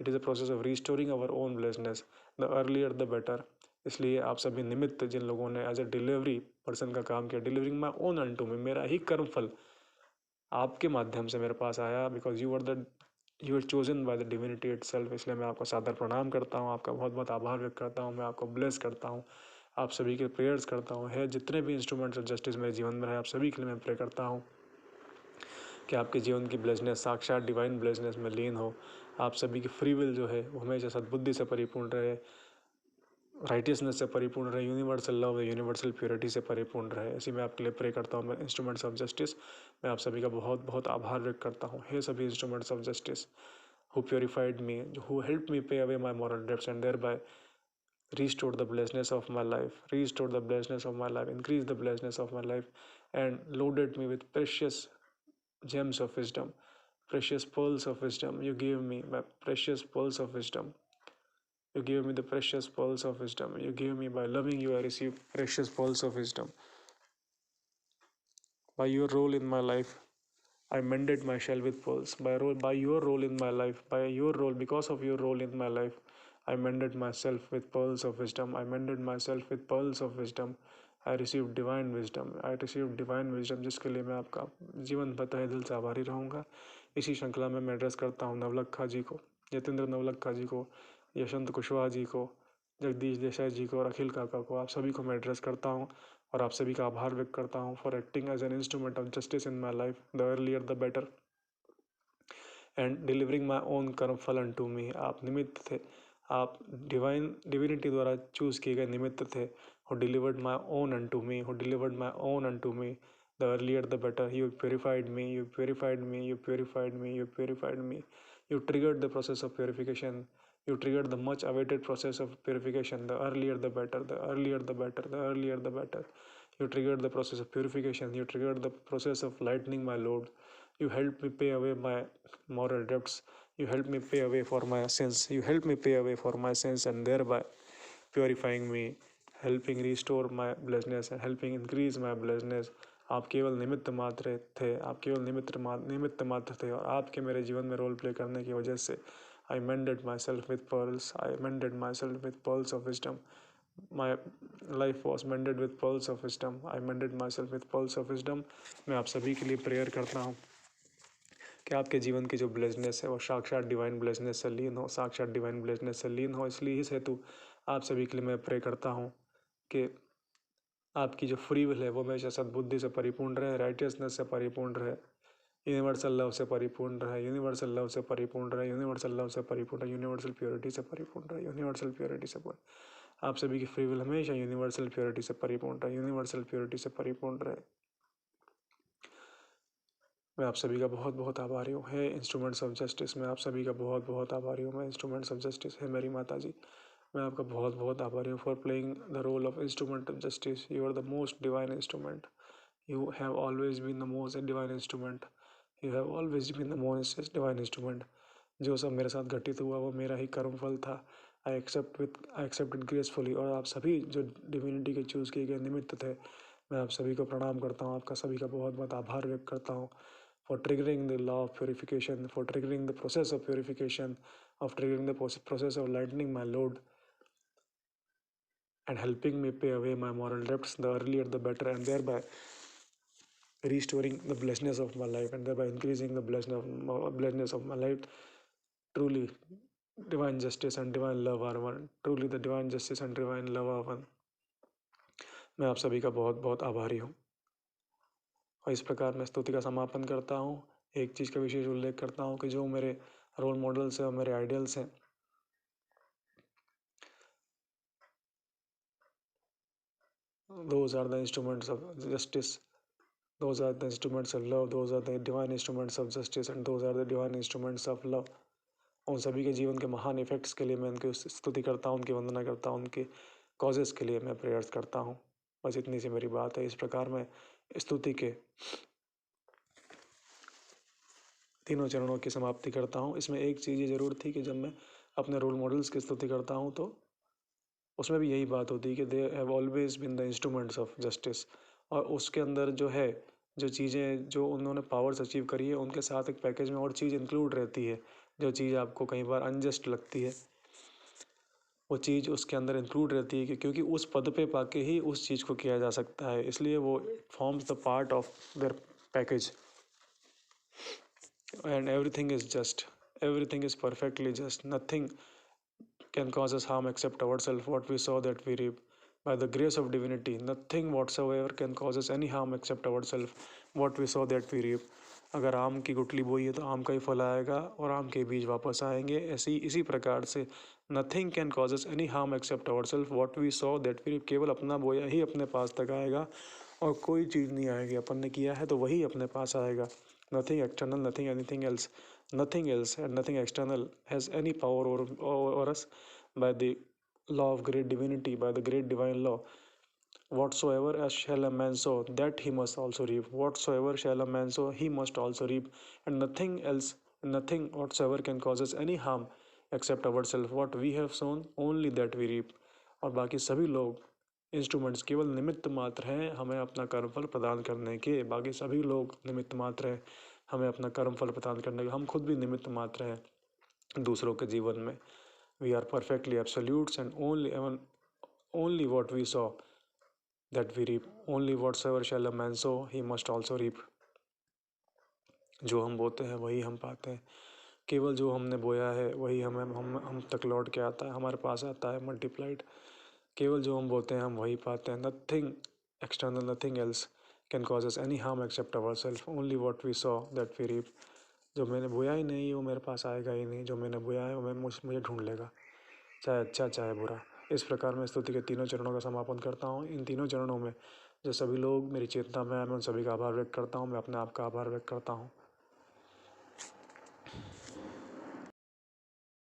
A: It is a process of restoring our own blessedness, the earlier the better. इसलिए आप सभी निमित्त जिन लोगों ने एज ए डिलीवरी पर्सन का काम किया, डिलीवरिंग माई ओन अनटू मी, मेरा ही कर्म फल आपके माध्यम से मेरे पास आया, because you are chosen by the divinity itself. इसलिए मैं आपका सादर प्रणाम करता हूँ, आपका बहुत बहुत आभार व्यक्त करता हूँ, मैं आपको ब्लेस करता हूँ, आप सभी के प्रेयर्स करता हूँ. है जितने भी इंस्ट्रूमेंट्स ऑफ जस्टिस मेरे जीवन में रहे, आप सभी के लिए मैं प्रे करता हूँ कि आपके जीवन की ब्लेसनेस साक्षात डिवाइन ब्लेसनेस में लीन हो. आप सभी की फ्री विल जो है वो हमेशा सद्बुद्धि से परिपूर्ण रहे, राइटियसनेस से परिपूर्ण रहे, यूनिवर्सल लव, यूनिवर्सल प्योरिटी से परिपूर्ण रहे. ऐसी मैं आपके लिए प्रे करता हूँ. मैं इंस्ट्रूमेंट्स ऑफ जस्टिस, मैं आप सभी का बहुत बहुत आभार व्यक्त करता हूँ. हे सभी instruments of justice who purified me, who help me pay away my moral debts and thereby restored the blessedness of my life, restored the blessedness of my life, increased the blessedness of my life, and loaded me with precious gems of wisdom, precious pearls of wisdom. You gave me my precious pearls of wisdom. You gave me the precious pearls of wisdom. You gave me, by loving you, I received precious pearls of wisdom. By your role in my life, I mended my shell with pearls. By your role in my life, because of your role in my life, I mended myself with pearls of wisdom. I mended myself with pearls of wisdom. I received divine wisdom. I received divine wisdom, जिसके लिए मैं आपका जीवन भर तहे दिल से आभारी रहूँगा. इसी श्रृंखला में मैं एड्रेस करता हूँ नवलखा जी को, यतेंद्र नवलखा जी को, यशवंत कुशवाहा जी को, जगदीश देसाई जी को और अखिल काका को. आप सभी को मैं एड्रेस करता हूँ और आप सभी का आभार व्यक्त करता हूँ for acting as an instrument of justice in my life, the earlier the better, and delivering my own कर्म फल अन टू मी. आप निमित्त थे, आप डिविनिटी द्वारा चूज़ किए गए निमित्त थे. Who delivered my own unto me, who delivered my own unto me. The earlier the better. You purified me, you purified me, you purified me, you purified me. You triggered the process of purification. You triggered the much awaited process of purification. The earlier the better, the earlier the better, the earlier the better. You triggered the process of purification. You triggered the process of lightening my load. You helped me pay away my moral debts. You helped me pay away for my sins. You helped me pay away for my sins and thereby purifying me, helping restore my blessedness and helping increase my blessedness. आप केवल निमित्त मात्र थे, आप केवल निमित्त मात्र थे और आपके मेरे जीवन में रोल प्ले करने की वजह से I mended myself with pearls. I mended myself with pearls of wisdom. My life was mended with pearls of wisdom. I mended myself with pearls of wisdom. मैं आप सभी के लिए प्रेयर करता हूँ कि आपके जीवन की जो ब्लेसनेस है वो साक्षात डिवाइन ब्लेसनेस से लीन हो, साक्षात डिवाइन ब्लेसनेस से लीन हो. इसलिए इस हेतु आप सभी के लिए मैं प्रे करता हूँ कि आपकी जो फ्री विल है वो हमेशा सद्बुद्धि से परिपूर्ण रहे, राइटियसनेस से परिपूर्ण रहे, यूनिवर्सल लव से परिपूर्ण रहे, यूनिवर्सल लव से परिपूर्ण रहे, यूनिवर्सल लव से परिपूर्ण रहे, यूनिवर्सल प्योरिटी से परिपूर्ण रहे, यूनिवर्सल प्योरिटी से आप सभी की फ्री विल हमेशा यूनिवर्सल प्योरिटी से परिपूर्ण रहे, यूनिवर्सल प्योरिटी से परिपूर्ण रहे. मैं आप सभी का बहुत बहुत आभारी हूँ. है इंस्ट्रूमेंट्स ऑफ जस्टिस, मैं आप सभी का बहुत बहुत आभारी हूँ. मैं इंस्ट्रूमेंट्स ऑफ जस्टिस है मेरी माता जी, मैं आपका बहुत बहुत आभारी हूँ for playing the role of instrument of justice. You are the most divine instrument. You have always been the most divine instrument. You have always been the most divine instrument. जो सब मेरे साथ घटित हुआ वो मेरा ही कर्म फल था. I accept it gracefully. और आप सभी जो डिविनिटी के चूज़ किए गए निमित्त थे, मैं आप सभी को प्रणाम करता हूँ, आपका सभी का बहुत बहुत आभार व्यक्त करता हूँ for triggering the law of purification, for triggering the process of purification, of triggering the process of lightening my load and helping me pay away my moral debts, the earlier the better, and thereby restoring the blessedness of my life and thereby increasing the blessedness of my life. Truly, divine justice and divine love are one. Truly, the divine justice and divine love are one. मैं आप सभी का बहुत बहुत आभारी हूँ और इस प्रकार मैं स्तुति का समापन करता हूँ. एक चीज़ का विशेष उल्लेख करता हूँ कि जो मेरे रोल मॉडल्स हैं और मेरे आइडियल्स हैं, those are the instruments of justice, those are the instruments of love, those are the divine instruments of justice and those are the divine instruments of love. उन सभी के जीवन के महान इफेक्ट्स के लिए मैं उनकी स्तुति करता हूँ, उनकी वंदना करता हूँ, उनके कॉजेस के लिए मैं प्रेयर्स करता हूँ. बस इतनी सी मेरी बात है. इस प्रकार मैं स्तुति के तीनों चरणों की समाप्ति करता हूँ. इसमें एक चीज़ ये ज़रूर थी कि जब मैं अपने रोल मॉडल्स की स्तुति करता हूँ तो उसमें भी यही बात होती है कि they have always been the instruments of justice. और उसके अंदर जो है, जो चीज़ें जो उन्होंने पावर्स अचीव करी है, उनके साथ एक पैकेज में और चीज़ इंक्लूड रहती है. जो चीज़ आपको कई बार अनजस्ट लगती है, वो चीज़ उसके अंदर इंक्लूड रहती है कि क्योंकि उस पद पे पाके ही उस चीज़ को किया जा सकता है. इसलिए वो forms the part of their package. And everything is just, everything is perfectly just. Nothing can cause us harm except ourselves. What we sow that we reap. By the grace of divinity, nothing whatsoever can cause us any harm except ourselves. What we sow that we reap. अगर आम की गुठली बोई है तो आम का ही फल आएगा और आम के बीज वापस आएंगे. ऐसी इसी प्रकार से nothing can cause us any harm except our self. What we sow that we, केवल अपना बोया ही अपने पास तक आएगा और कोई चीज़ नहीं आएगी. अपन ने किया है तो वही अपने पास आएगा. Nothing external, nothing anything else, nothing else and nothing external has any power over us. By the law of great divinity, by the great divine law, whatsoever as shall a man sow, that he must also reap. Whatsoever shall a man sow, he must also reap. And nothing else, nothing whatsoever can cause us any harm except ourselves. What we have sown, only that we reap. और बाकी सभी लोग इंस्ट्रूमेंट्स केवल निमित्त मात्र हैं हमें अपना कर्मफल प्रदान करने के. बाकी सभी लोग निमित्त मात्र हैं हमें अपना कर्मफल प्रदान करने के. हम खुद भी निमित्त मात्र हैं दूसरों के जीवन में. We are perfectly absolutes and only what we sow that we reap. Only whatsoever shall a man sow he must also reap. जो हम बोते हैं वही हम पाते हैं. केवल जो हमने बोया है वही हम तक लौट के आता है, हमारे पास आता है मल्टीप्लाइड. केवल जो हम बोते हैं हम वही पाते हैं. Nothing external, nothing else can cause us any harm except our self. Only what we sow that we reap. जो मैंने बोया ही नहीं वो मेरे पास आएगा ही नहीं. जो मैंने बोया है वो मुझे ढूंढ लेगा. चाहे अच्छा चाहे बुरा। इस प्रकार मैं स्तुति के तीनों चरणों का समापन करता हूँ। इन तीनों चरणों में जो सभी लोग मेरी चेतना में हैं, मैं उन सभी का आभार व्यक्त करता हूँ। मैं अपने आप का आभार व्यक्त करता हूँ।